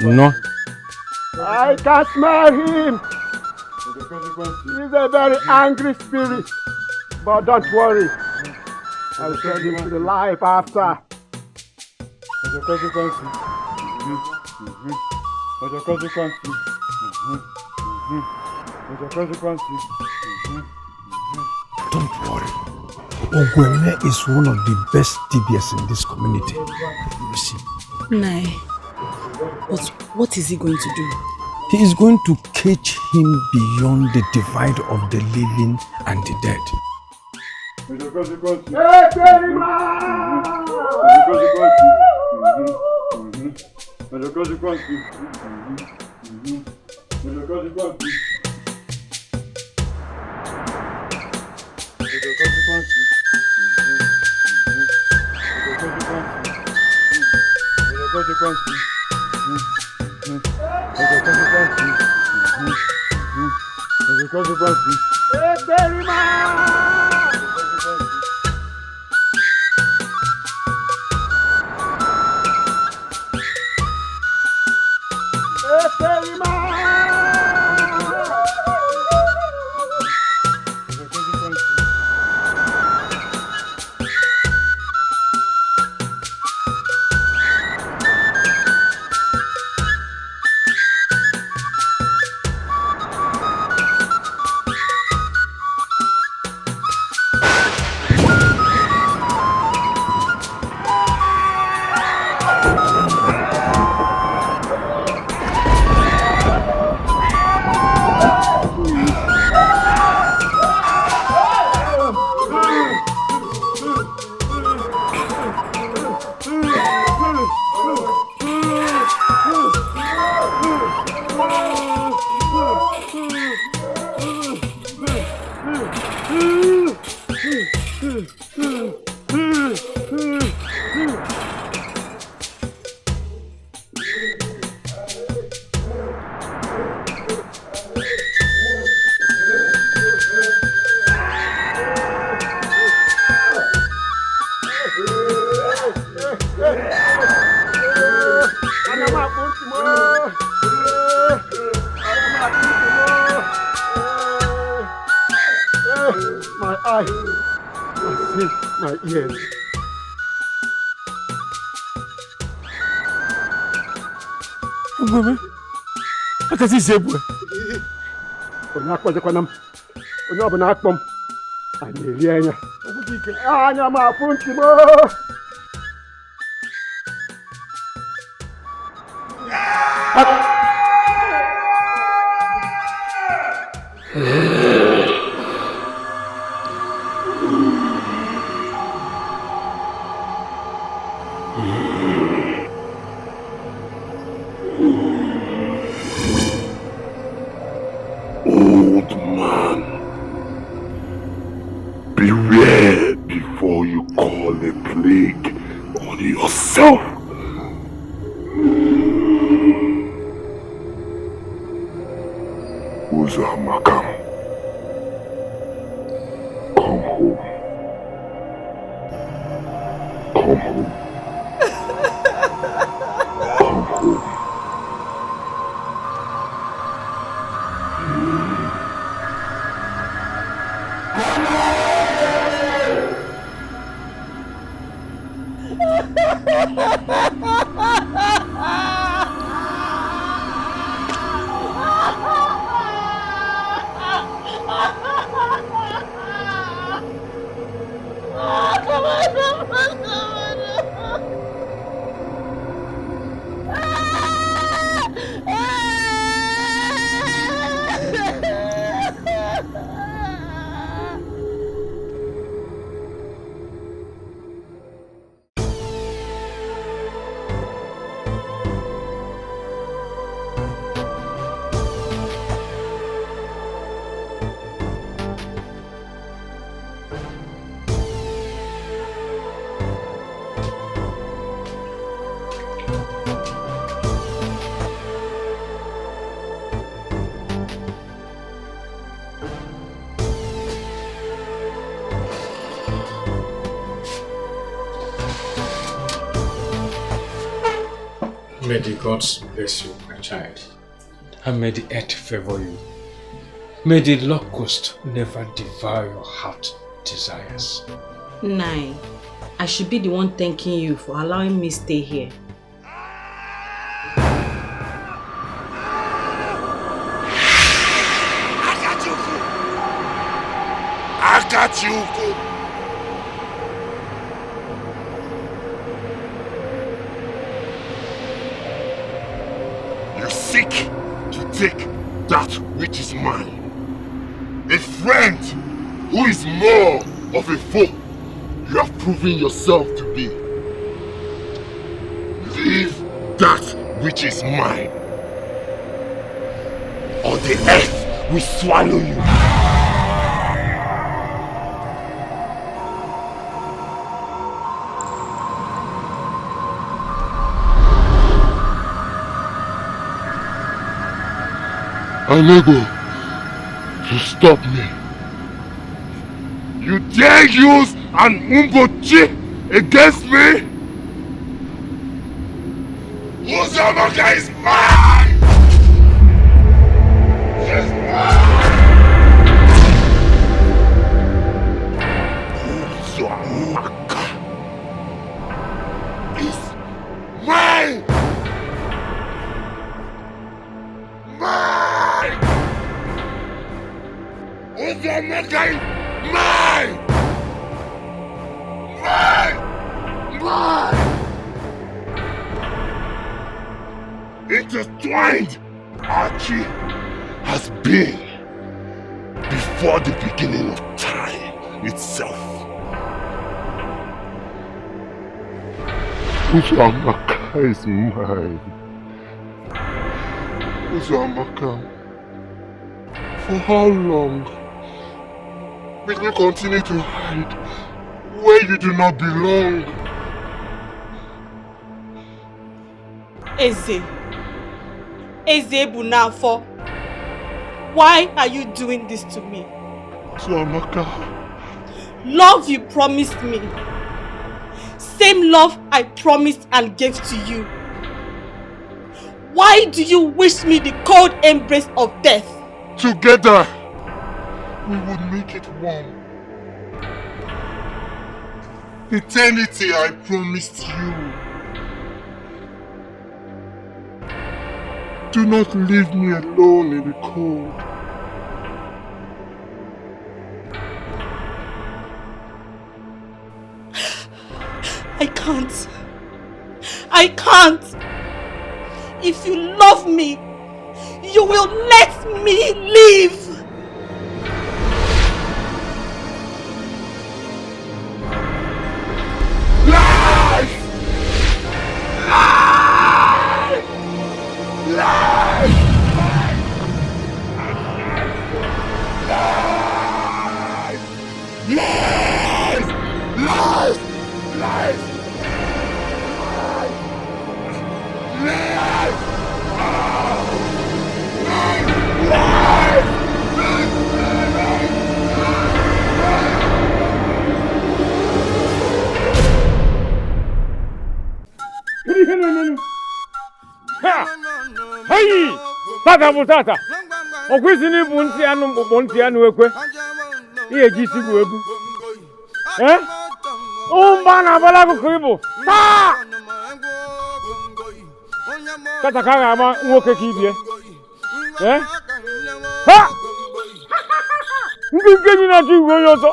No. I can smell him. He's a very angry spirit. But don't worry. I'll send him to the life after. Don't worry. Ogweme is one of the best DBS in this community. You see. Nai, but what is he going to do? He is going to catch him beyond the divide of the living and the dead. My eyes, my feet, my ears. What does he say, boy? Old man, beware before you call a plague on yourself. Uzamakam. home. Come home. Come home. May the gods bless you, my child, and may the earth favor you. May the locust never devour your heart desires. Nai, I should be the one thanking you for allowing me stay here. Akachuku! You seek to take that which is mine. A friend who is more of a foe you have proven yourself to be. Leave that which is mine, or the earth will swallow you. Unable to stop me. You dare use an umbochi against me? Uzamaka is mine! She's mine! Uzamaka is mine! Mine! Uzamaka is mine! Mine! Mine! Intertwined Archie has been before the beginning of time itself. Uzamaka is mine. Uzamaka, for how long will you continue to hide where you do not belong? Eze Bunafo, why are you doing this to me? Uzamaka. Love you promised me. Same love I promised and gave to you. Why do you wish me the cold embrace of death? Together, we would make it one. Eternity I promised you. Do not leave me alone in the cold. I can't. I can't. If you love me, you will let me live. Lies! Lies! Lies! Lies! Lies! Lies! Lies! Lies! Tata bụ tata. O kwesịrị ịbụ ntị anụ mkpụkpụ ntị anụ ekwe. Ihe ji isi bụ ebu. Ụmba na-abala akụkụ ịbụ. Taa! Tata ka a ga-agba nwoke ka ibie. Ha! Ndị nkenyi na-achọ igwe onye ọzọ.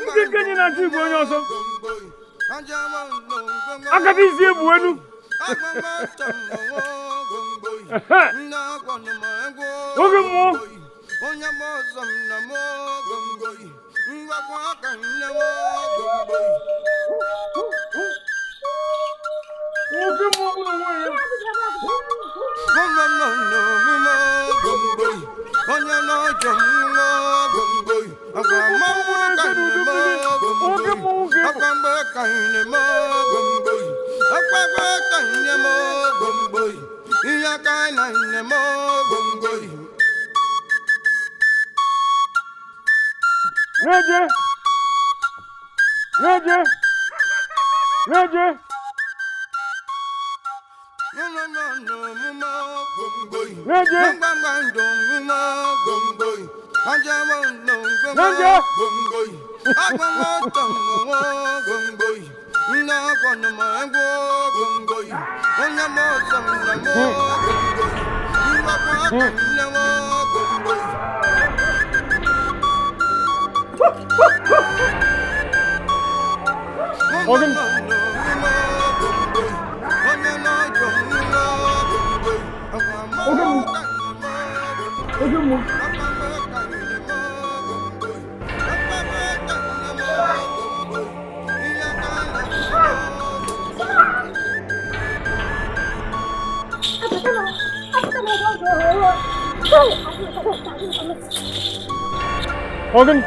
Ndị nkenyi na-achọ igwe onye ọzọ. Agadi isi ebu enu. Oge mmụọ. Organ.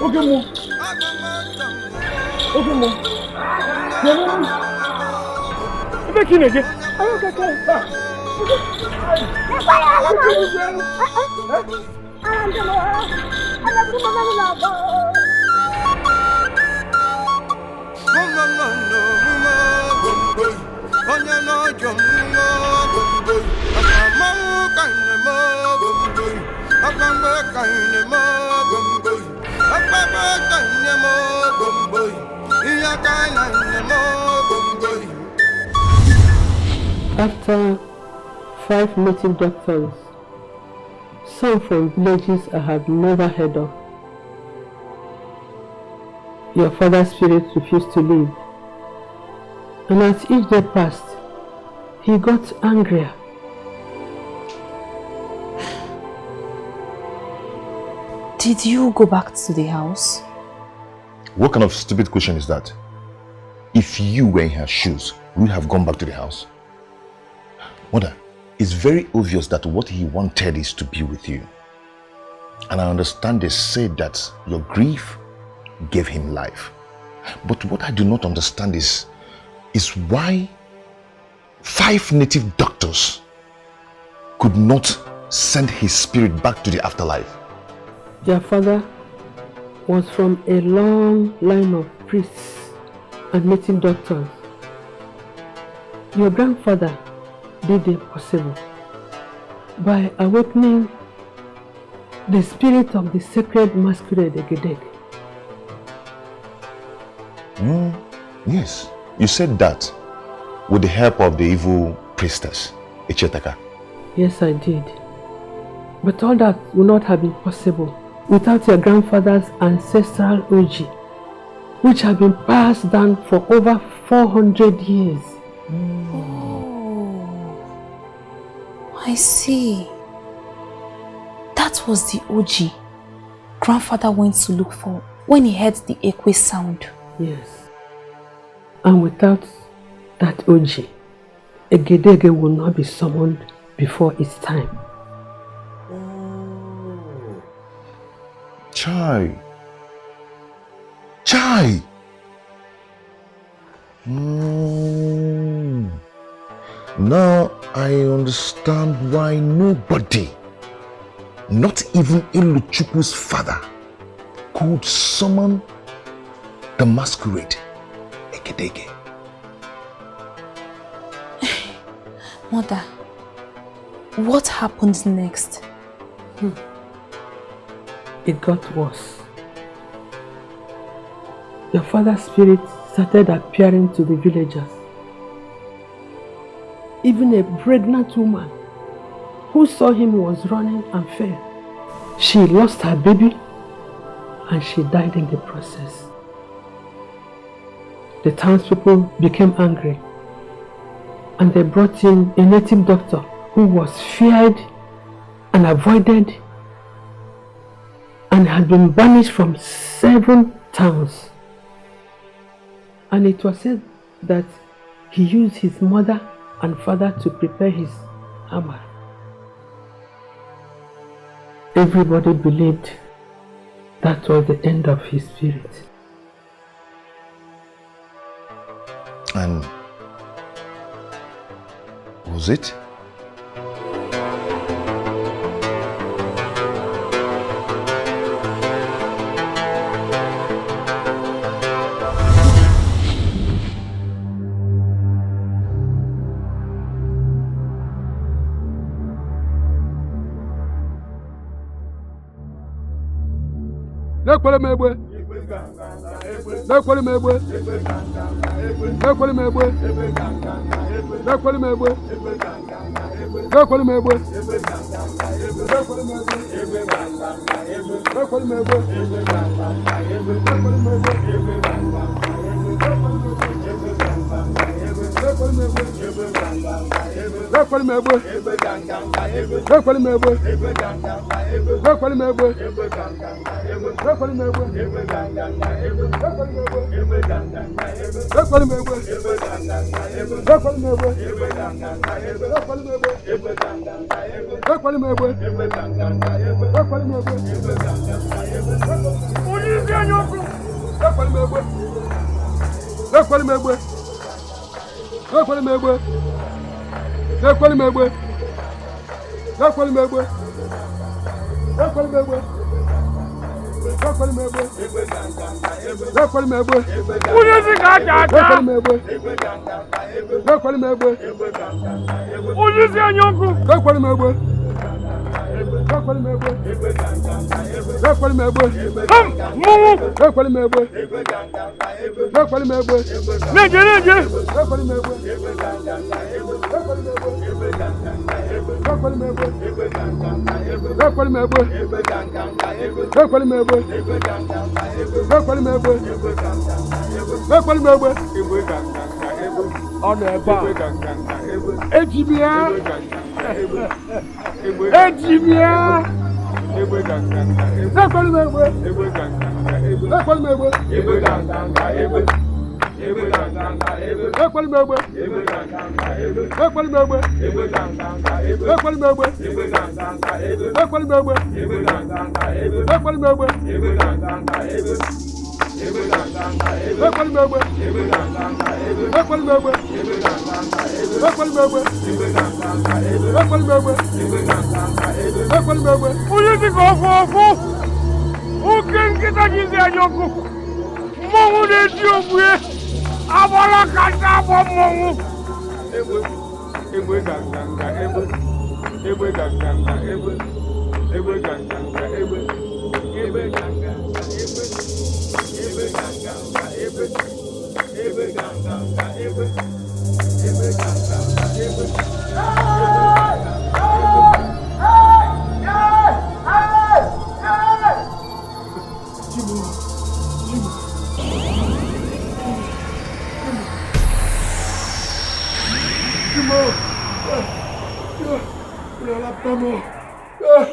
Okay, mo. Okay, mo. Back in again. After 5 native doctors, some from villages I have never heard of, your father's spirit refused to leave. And as each day passed, he got angrier. Did you go back to the house? What kind of stupid question is that? If you were in her shoes, would you have gone back to the house? Mother, it's very obvious that what he wanted is to be with you. And I understand they said that your grief gave him life. But what I do not understand is why 5 native doctors could not send his spirit back to the afterlife. Their father was from a long line of priests and native doctors. Your grandfather did the impossible by awakening the spirit of the sacred masquerade Egedeg. Yes, you said that with the help of the evil priestess, Echetaka. Yes, I did. But all that would not have been possible without your grandfather's ancestral Oji, which have been passed down for over 400 years. I see. That was the Oji grandfather went to look for when he heard the Ekwe sound. Yes. And without that Oji, Egedege will not be summoned before its time. Chai. Chai. Now I understand why nobody, not even Iluchukwu's father, could summon the masquerade, Egedege. Mother, what happened next? It got worse. Your father's spirit started appearing to the villagers. Even a pregnant woman who saw him was running and fell. She lost her baby and she died in the process. The townspeople became angry and they brought in a native doctor who was feared and avoided and had been banished from 7 towns. And it was said that he used his mother and father to prepare his hammer. Everybody believed that was the end of his spirit. And was it? Nekwele megbe. Nekwele megbe. Nekwele megbe. Nekwele megbe. Nekwele megbe. Nekwele megbe.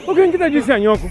O que kita disse anyoko?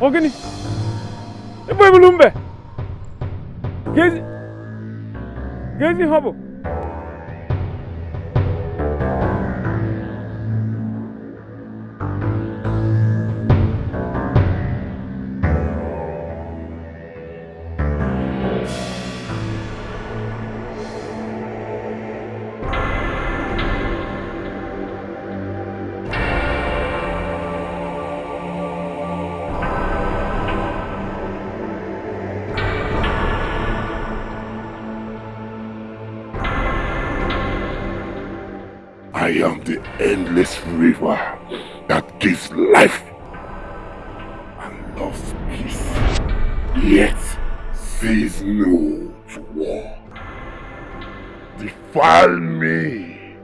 Ogini, ebe ebulu mbe. Gezi hobo. I am the endless river that gives life and loves peace, yet says no to war. Defile me,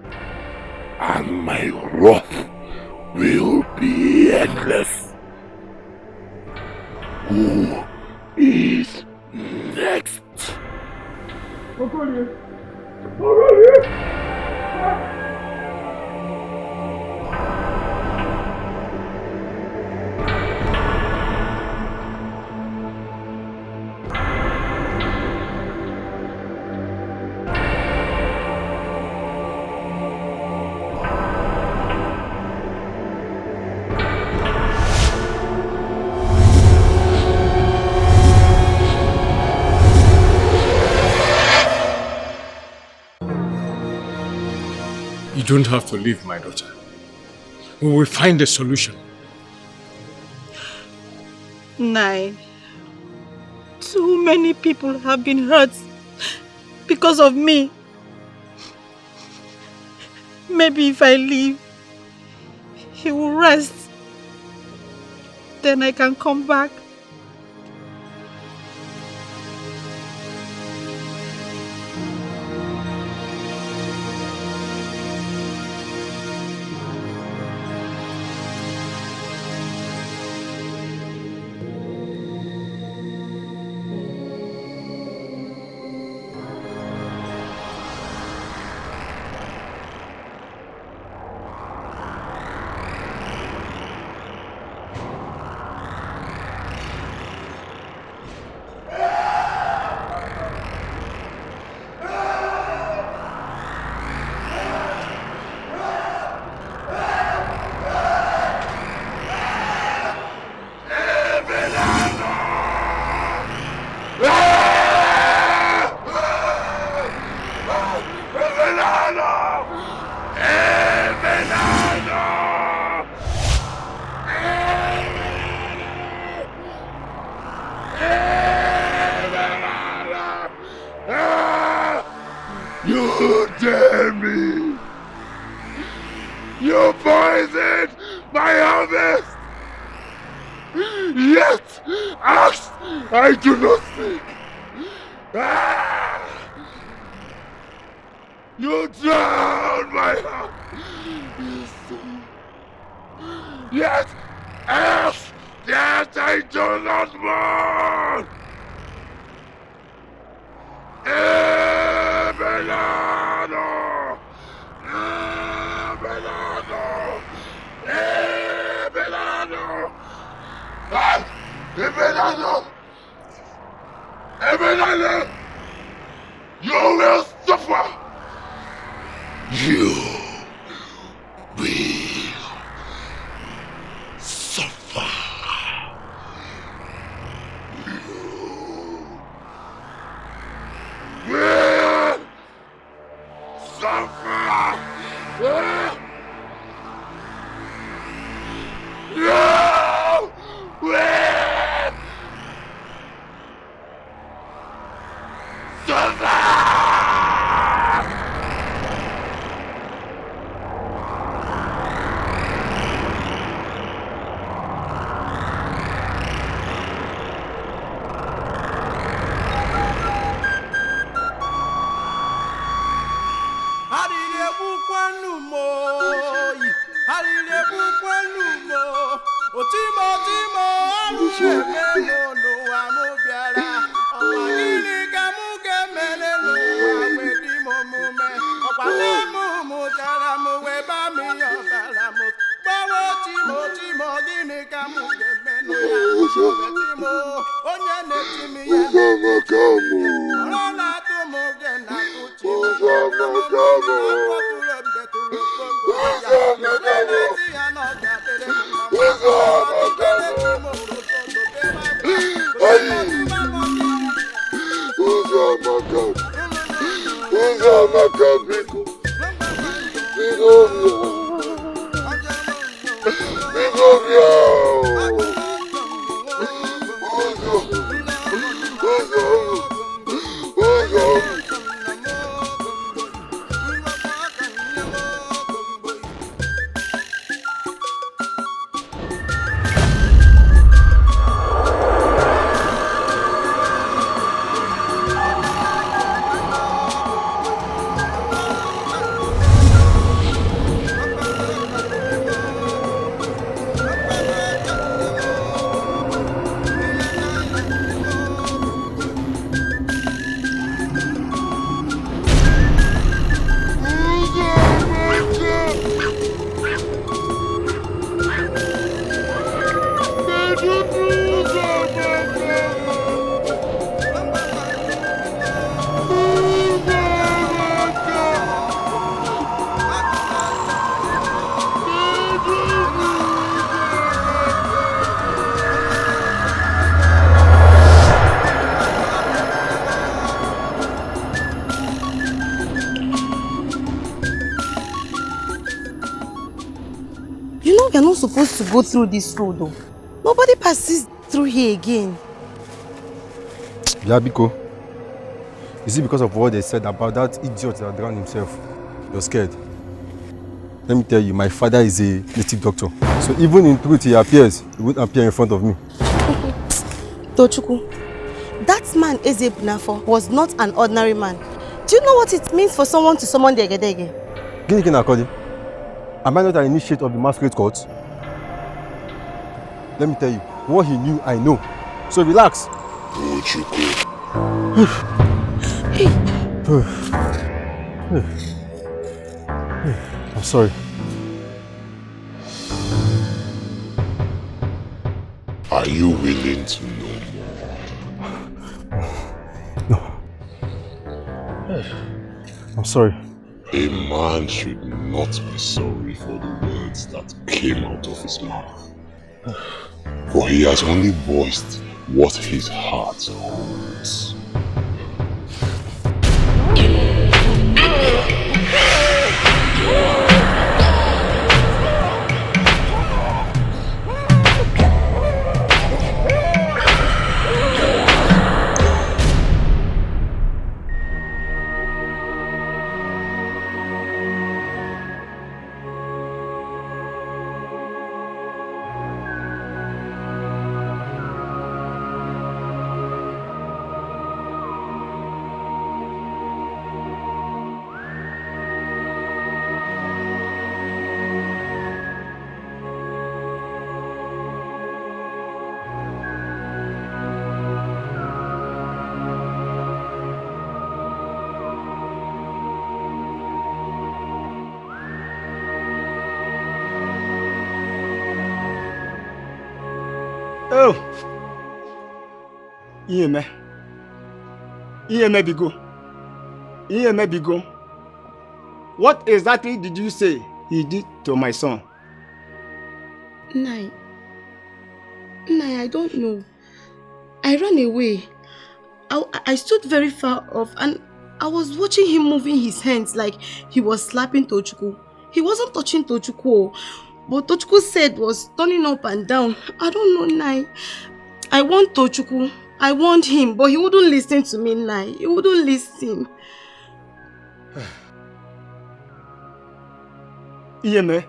and my wrath will be endless. Who is next? You don't have to leave, my daughter. We will find a solution. Nine. Too many people have been hurt because of me. Maybe if I leave, he will rest. Then I can come back. You dare me! You poisoned my harvest! Yet, ask, I do not speak! You drowned my heart! Yet, ask, that I do not mourn! Abelardo! Abelardo! Abelardo! Abelardo! Abelardo! You will suffer! suffer. Will suffer. You will suffer. Otimo timo alushememo no amubiara opagini kamuge menenu awedimo mume opanemu mutara muweba mi obalamu bawo timo gini kamuge menu ya timo onye netimi ya ona tumuge na kuchimo You know we are not supposed to go through this road though. Nobody passes through here again. Yeah, Biko. Is it because of what they said about that idiot that drowned himself? You're scared. Let me tell you, my father is a native doctor. So even in truth he appears, he won't appear in front of me. Tochukwu, that man Eze Bunafo was not an ordinary man. Do you know what it means for someone to summon the Egedege? Gini Akodi, am I not an initiate of the masquerade court? Let me tell you, what he knew, I know. So relax. I'm sorry. Are you willing to know more? No. I'm sorry. A man should not be sorry for the words that came out of his mouth. For he has only voiced what his heart holds. Oh, Iyeme Bigo. What exactly did you say he did to my son? Nai, I don't know. I ran away. I stood very far off and I was watching him moving his hands like he was slapping Tochukwu. He wasn't touching Tochukwu, but Tochukwu said was turning up and down. I don't know, Nai. I want Tochukwu. I want him, but he wouldn't listen to me, Nai. He wouldn't listen. Iyeme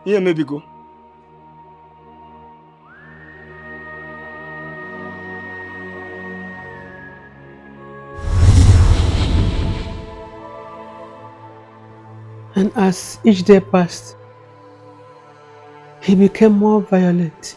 Bigo. And as each day passed, he became more violent.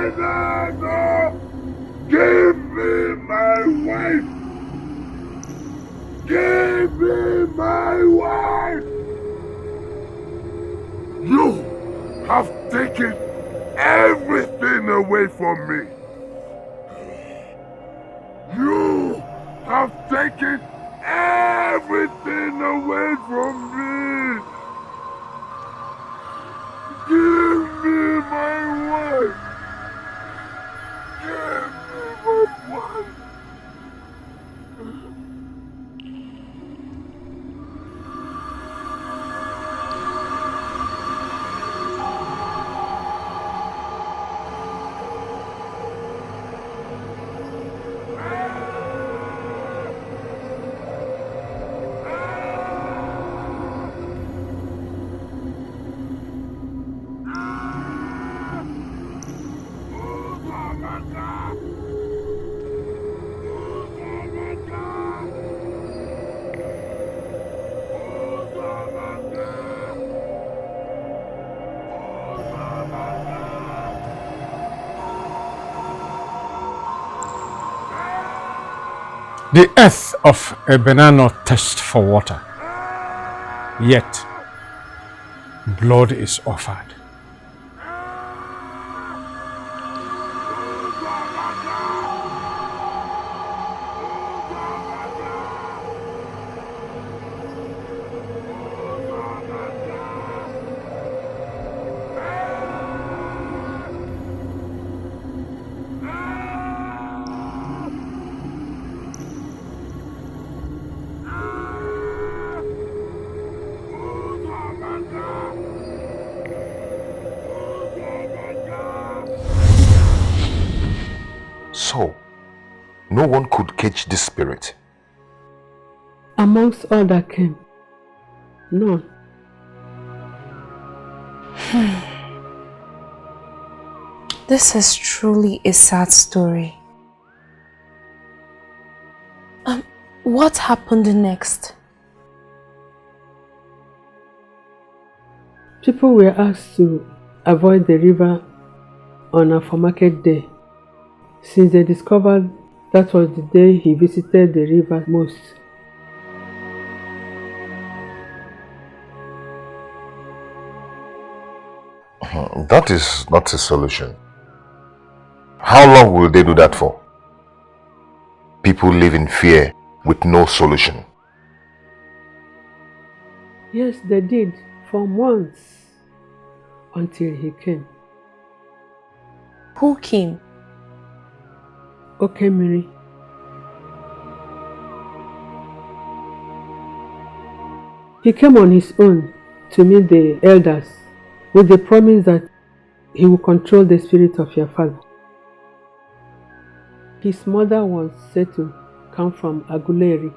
Ebenano! Give me my wife! Give me my wife! You have taken everything away from me. You have taken everything away from me. Give me my wife. Give me my wife. The earth of Ebenano thirsts for water, yet blood is offered. So, no one could catch this spirit. Amongst all that came, none. This is truly a sad story. What happened next? People were asked to avoid the river on a for market day, since they discovered that was the day he visited the river most. That is not a solution. How long will they do that for? People live in fear with no solution. Yes, they did, for months, until he came. Who came? Okemiri. He came on his own to meet the elders with the promise that he will control the spirit of your father. His mother was said to come from Aguleri,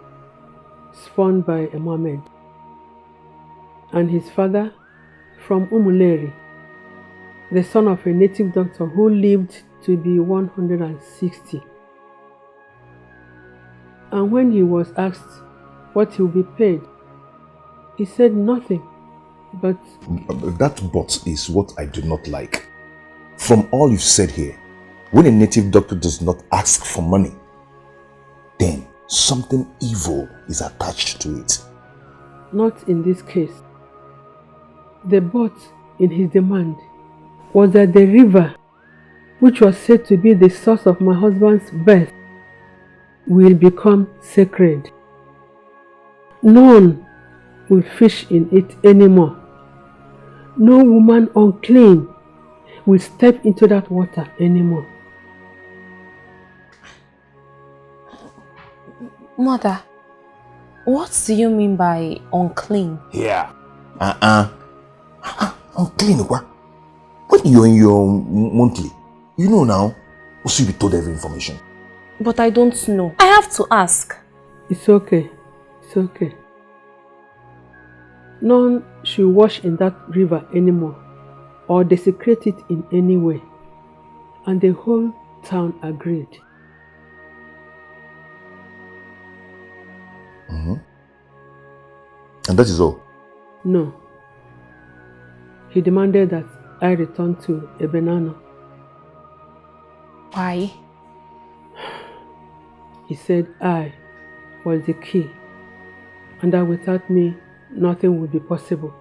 spawned by a mermaid, and his father from Umuleri, the son of a native doctor who lived to be 160. And when he was asked what he would be paid, he said nothing, but... That but is what I do not like. From all you've said here, when a native doctor does not ask for money, then something evil is attached to it. Not in this case. The but in his demand was that the river, which was said to be the source of my husband's birth, will become sacred. None will fish in it anymore. No woman unclean will step into that water anymore. Mother, what do you mean by unclean? Yeah. Unclean what? When you're in your monthly, you know now, you should be told every information. But I don't know. I have to ask. It's okay. It's okay. None should wash in that river anymore or desecrate it in any way. And the whole town agreed. And that is all? No. He demanded that I return to Ebenano. Why? He said I was the key, and that without me, nothing would be possible.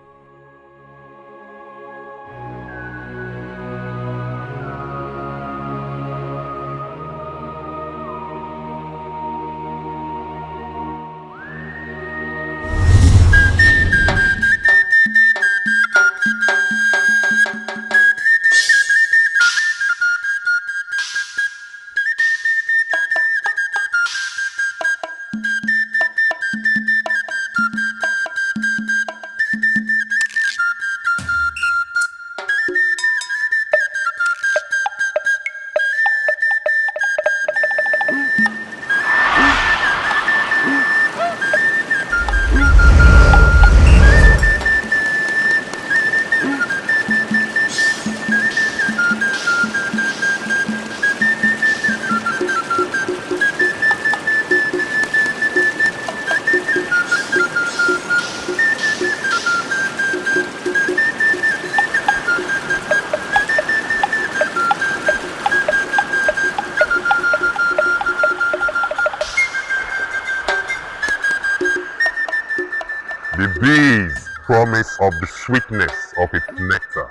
The bees promise of the sweetness of its nectar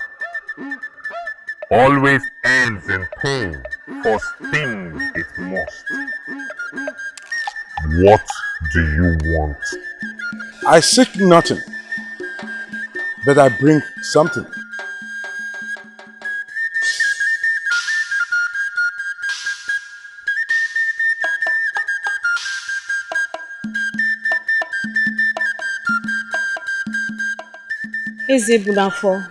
always ends in pain, for sting it must. What do you want? I seek nothing, but I bring something. Eze Bunafo.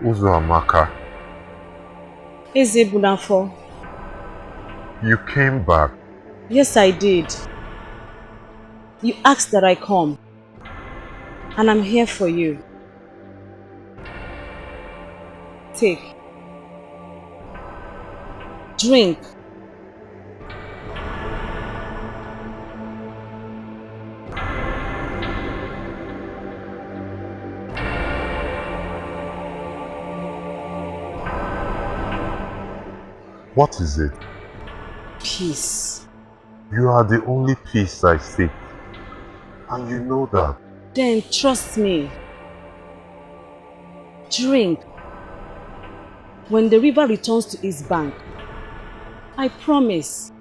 Uzoamaka, Eze Bunafo. you came back. Yes, I did. You asked that I come, and I'm here for you. Take. Drink. What is it? Peace. You are the only peace I seek, and you know that. Then trust me. Drink. When the river returns to its bank, I promise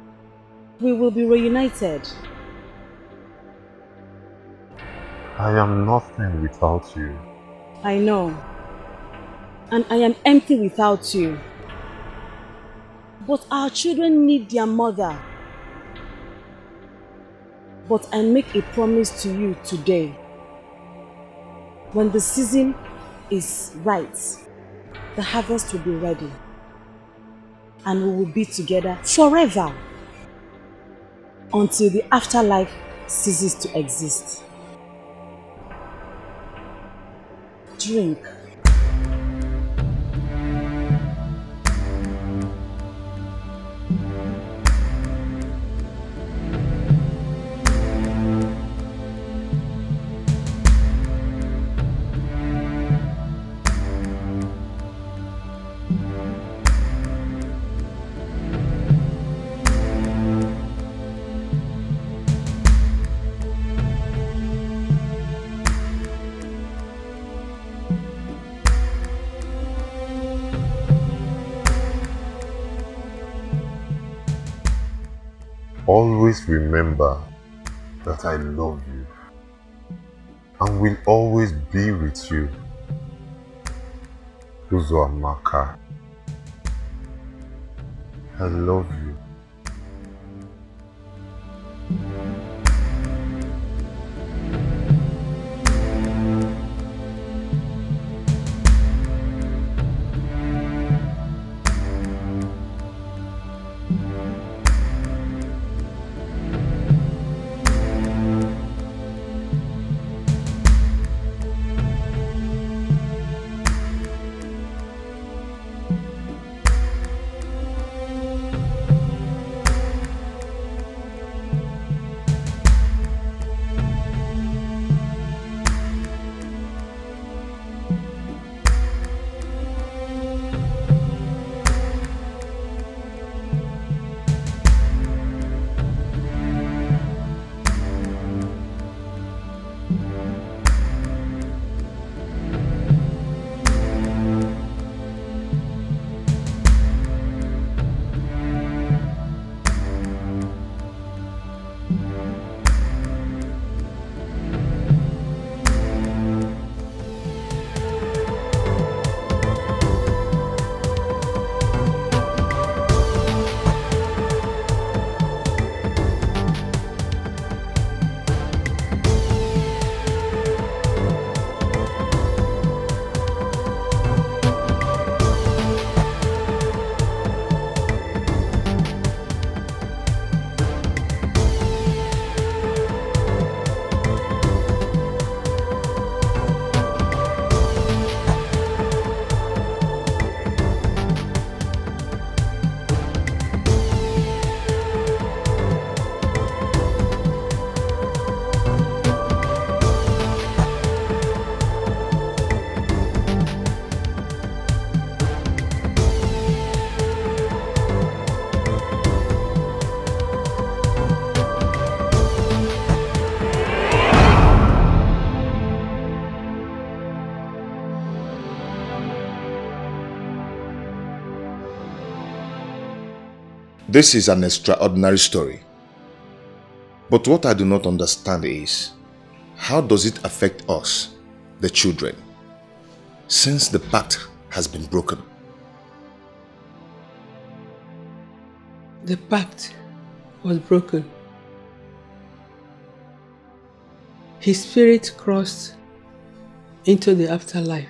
we will be reunited. I am nothing without you. I know. And I am empty without you. But our children need their mother. But I make a promise to you today. When the season is right, the harvest will be ready. And we will be together forever. Until the afterlife ceases to exist. Drink. Always remember that I love you and will always be with you. Uzoamaka, I love you. This is an extraordinary story. But what I do not understand is, how does it affect us, the children, since the pact has been broken? The pact was broken. His spirit crossed into the afterlife.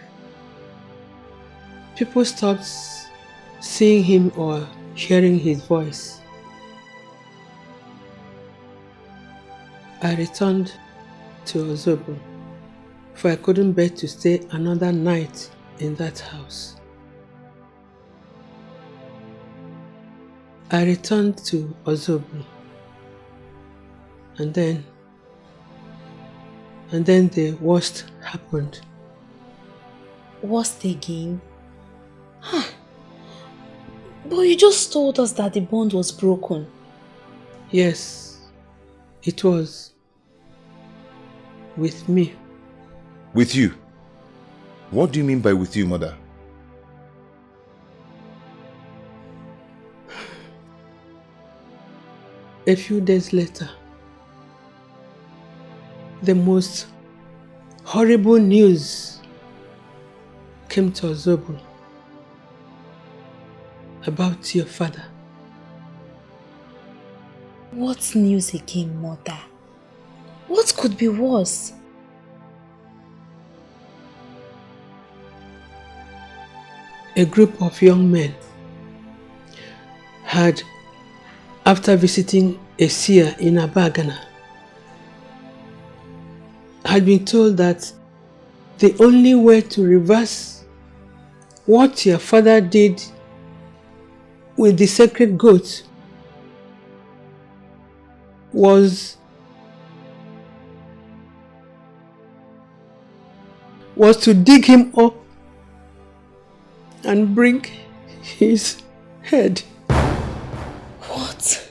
People stopped seeing him or hearing his voice. I returned to Ozogbo, for I couldn't bear to stay another night in that house. I returned to Ozogbo, and then the worst happened. Worst again? Huh. But you just told us that the bond was broken. Yes, it was. With me. With you? What do you mean by with you, mother? A few days later, the most horrible news came to Ozogbo about your father. What news again, mother? What could be worse? A group of young men had, after visiting a seer in Abagana, had been told that the only way to reverse what your father did with the sacred goat was to dig him up and bring his head. What?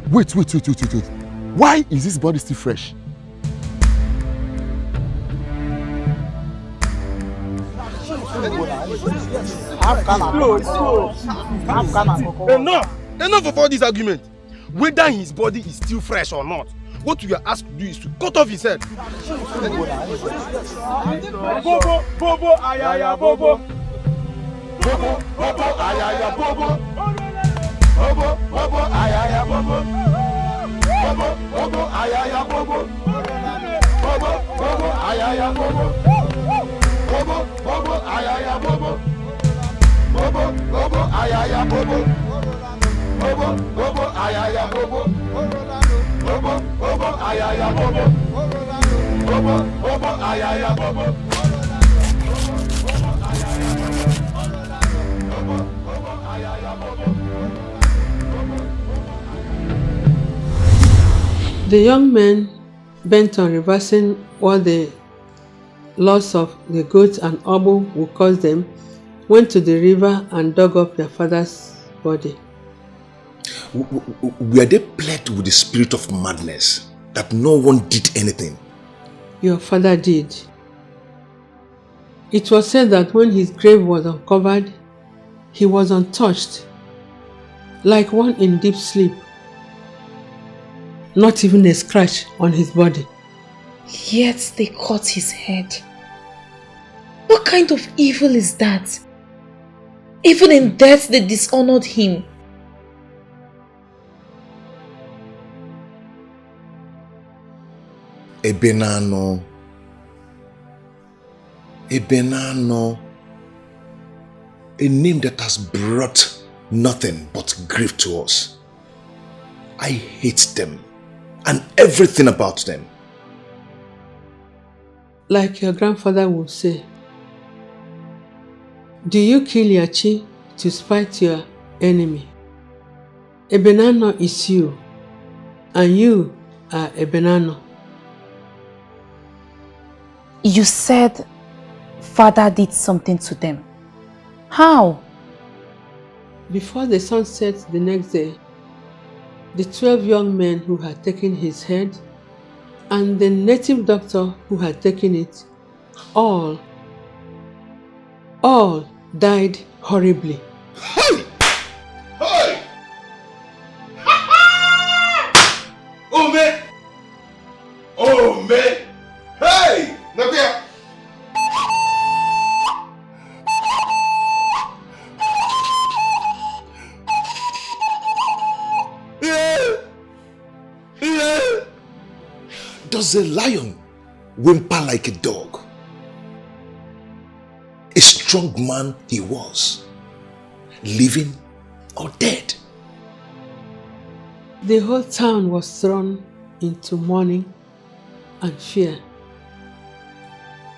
Wait. Why is this body still fresh? Enough of all this argument. Whether his body is still fresh or not, what we are asked to do is to cut off his head. Bobo, bobo, ayaya, bobo. Bobo, bobo, ayaya, bobo. Bobo, bobo, ayaya, bobo. Bobo, bobo, ayaya, bobo. Bobo, bobo, ayaya, bobo. Bobo, bobo, ayaya, bobo. Bobo, bobo, ayaya, bobo. Bobo, bobo, ayaya, bobo. Bobo, bobo, ayaya, bobo. Bobo, bobo, ayaya, bobo. The young men, bent on reversing what the loss of the goat and oboe would cause them, went to the river and dug up their father's body. Were they plagued with the spirit of madness that no one did anything? Your father did. It was said that when his grave was uncovered, he was untouched, like one in deep sleep. Not even a scratch on his body. Yet they cut his head. What kind of evil is that? Even in death they dishonored him. Ebenano. A name that has brought nothing but grief to us. I hate them and everything about them. Like your grandfather would say, do you kill your chi to spite your enemy? Ebenano is you, and you are Ebenano. You said father did something to them. How? Before the sun set the next day, the 12 young men who had taken his head and the native doctor who had taken it, all died horribly. Hey! Hey! Oh man! Oh man! Hey! Look here! Does a lion whimper like a dog? A strong man he was, living or dead. The whole town was thrown into mourning and fear.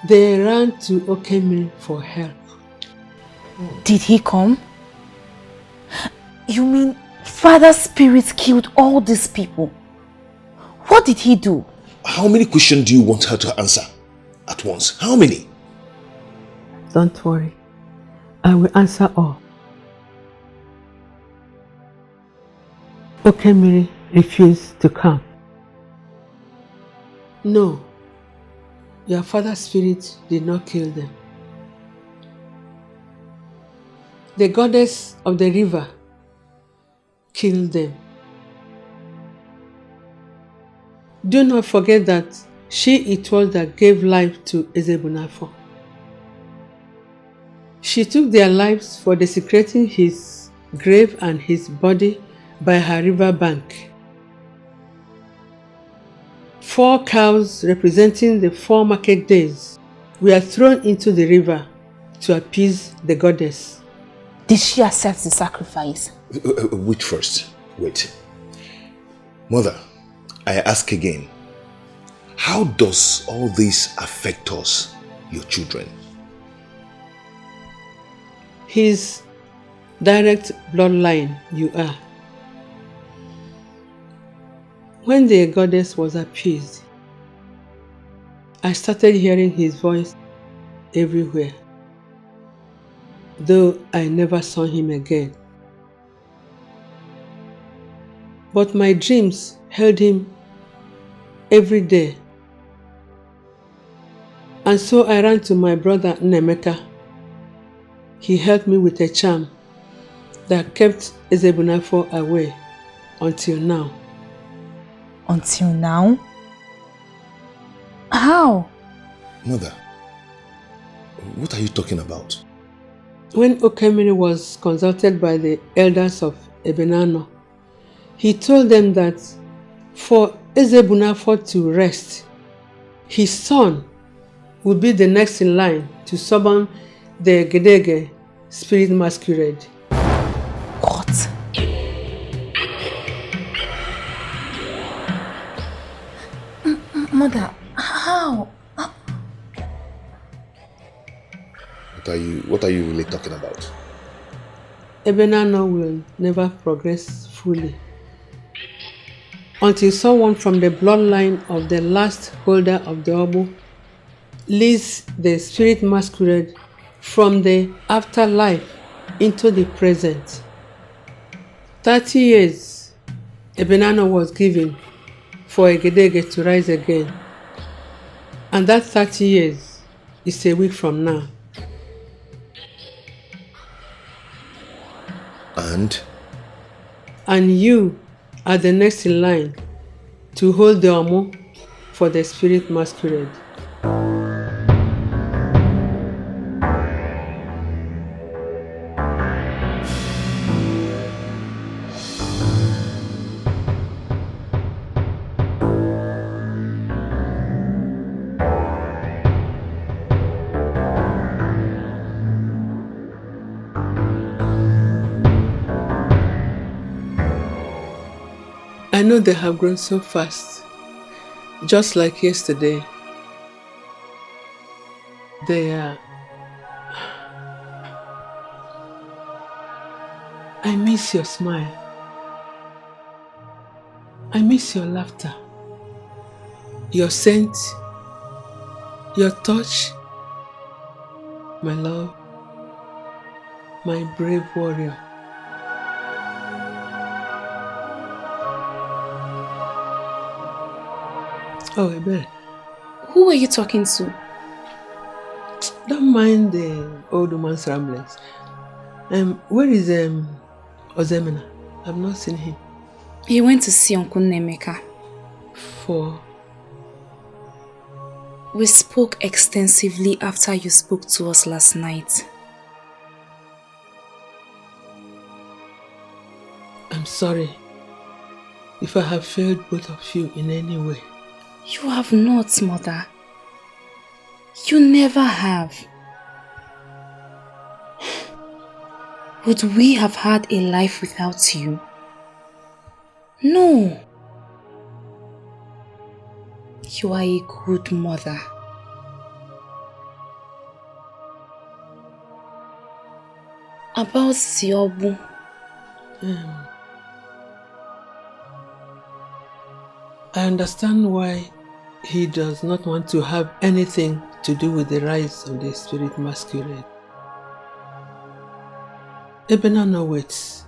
They ran to Okemiri for help. Did he come? You mean Father's spirit killed all these people? What did he do? How many questions do you want her to answer at once? How many? Don't worry, I will answer all. Okemiri refused to come. No, your father's spirit did not kill them. The goddess of the river killed them. Do not forget that it was that gave life to Ezebunafo. She took their lives for desecrating his grave and his body by her river bank. 4 cows representing the 4 market days were thrown into the river to appease the goddess. Did she accept the sacrifice? Wait first. Wait. Mother, I ask again, how does all this affect us, your children? His direct bloodline you are. When the goddess was appeased, I started hearing his voice everywhere, though I never saw him again. But my dreams held him every day. And so I ran to my brother Nemeka. He helped me with a charm that kept Ezebunafo away until now. Until now? How? Mother, what are you talking about? When Okemiri was consulted by the elders of Ebenano, he told them that for Ezebunafo to rest, his son would be the next in line to summon the Gedege spirit masquerade. What? Mother, how? What are you really talking about? Ebenano will never progress fully until someone from the bloodline of the last holder of the Obu leads the spirit masquerade from the afterlife into the present. 30 years Ebenano was given for Egedege to rise again, and that 30 years is a week from now. And you are the next in line to hold the Omo for the spirit masquerade. I know they have grown so fast, just like yesterday. They are... I miss your smile. I miss your laughter, your scent, your touch, my love, my brave warrior. Oh, Ebe. Who were you talking to? Don't mind the old woman's ramblings. Where is Ozemena? I've not seen him. He went to see Uncle Nemeka. For? We spoke extensively after you spoke to us last night. I'm sorry if I have failed both of you in any way. You have not, Mother. You never have. Would we have had a life without you? No. You are a good mother. About Siobu. I understand why he does not want to have anything to do with the rise of the spirit masquerade. Ebenano waits.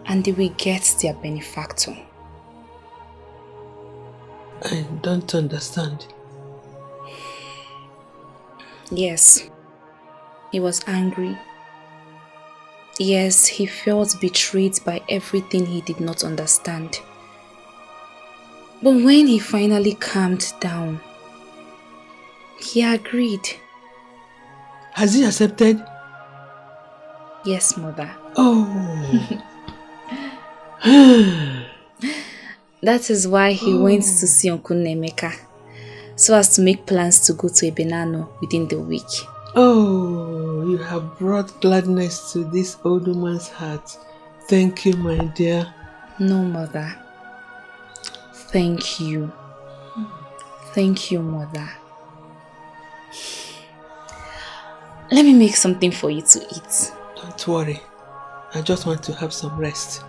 And they will get their benefactor. I don't understand. Yes, he was angry. Yes, he felt betrayed by everything he did not understand. But when he finally calmed down, he agreed. Has he accepted? Yes, Mother. Oh. That is why he went to see Uncle Nemeka, so as to make plans to go to Ebenano within the week. Oh, you have brought gladness to this old woman's heart. Thank you, my dear. No, Mother. Thank you. Thank you, Mother. Let me make something for you to eat. Don't worry. I just want to have some rest.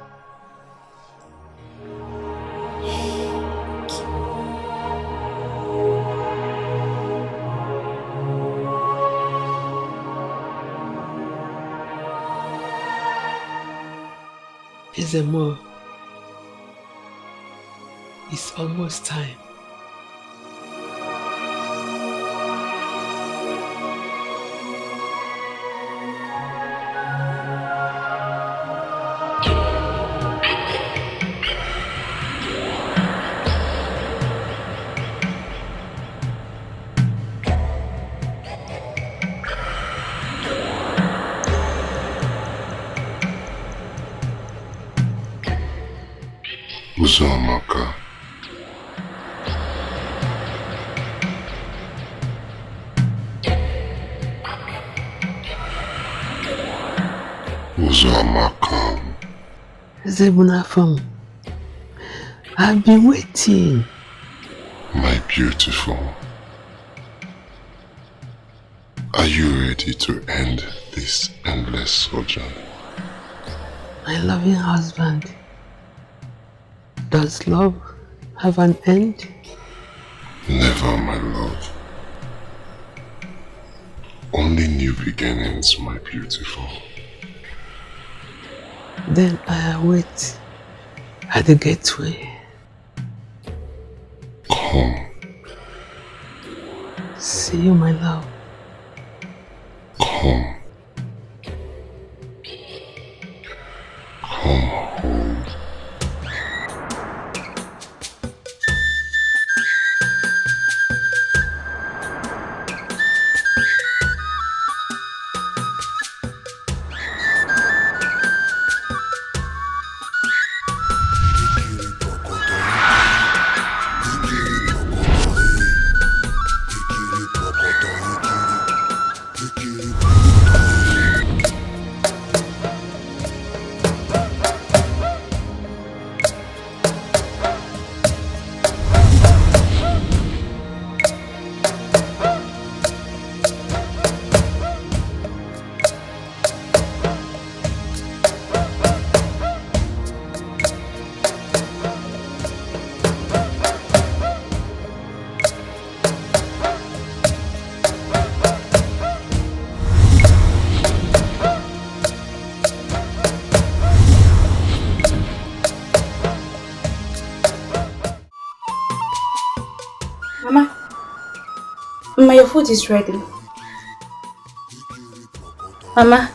Izemo, it's almost time. Uzamaka. Uzamaka. Zebunafam, I've been waiting. My beautiful. Are you ready to end this endless sojourn? My loving husband. Does love have an end? Never, my love. Only new beginnings, my beautiful. Then I await at the gateway. Come. See you, my love. Come. Come home. food is ready. Mama.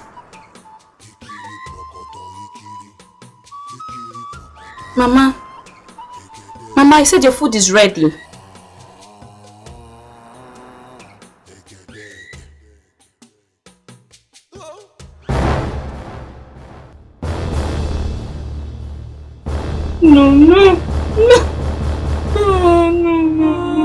Mama. Mama, I said your food is ready. No, no, no. No, no, no.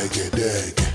Egedege.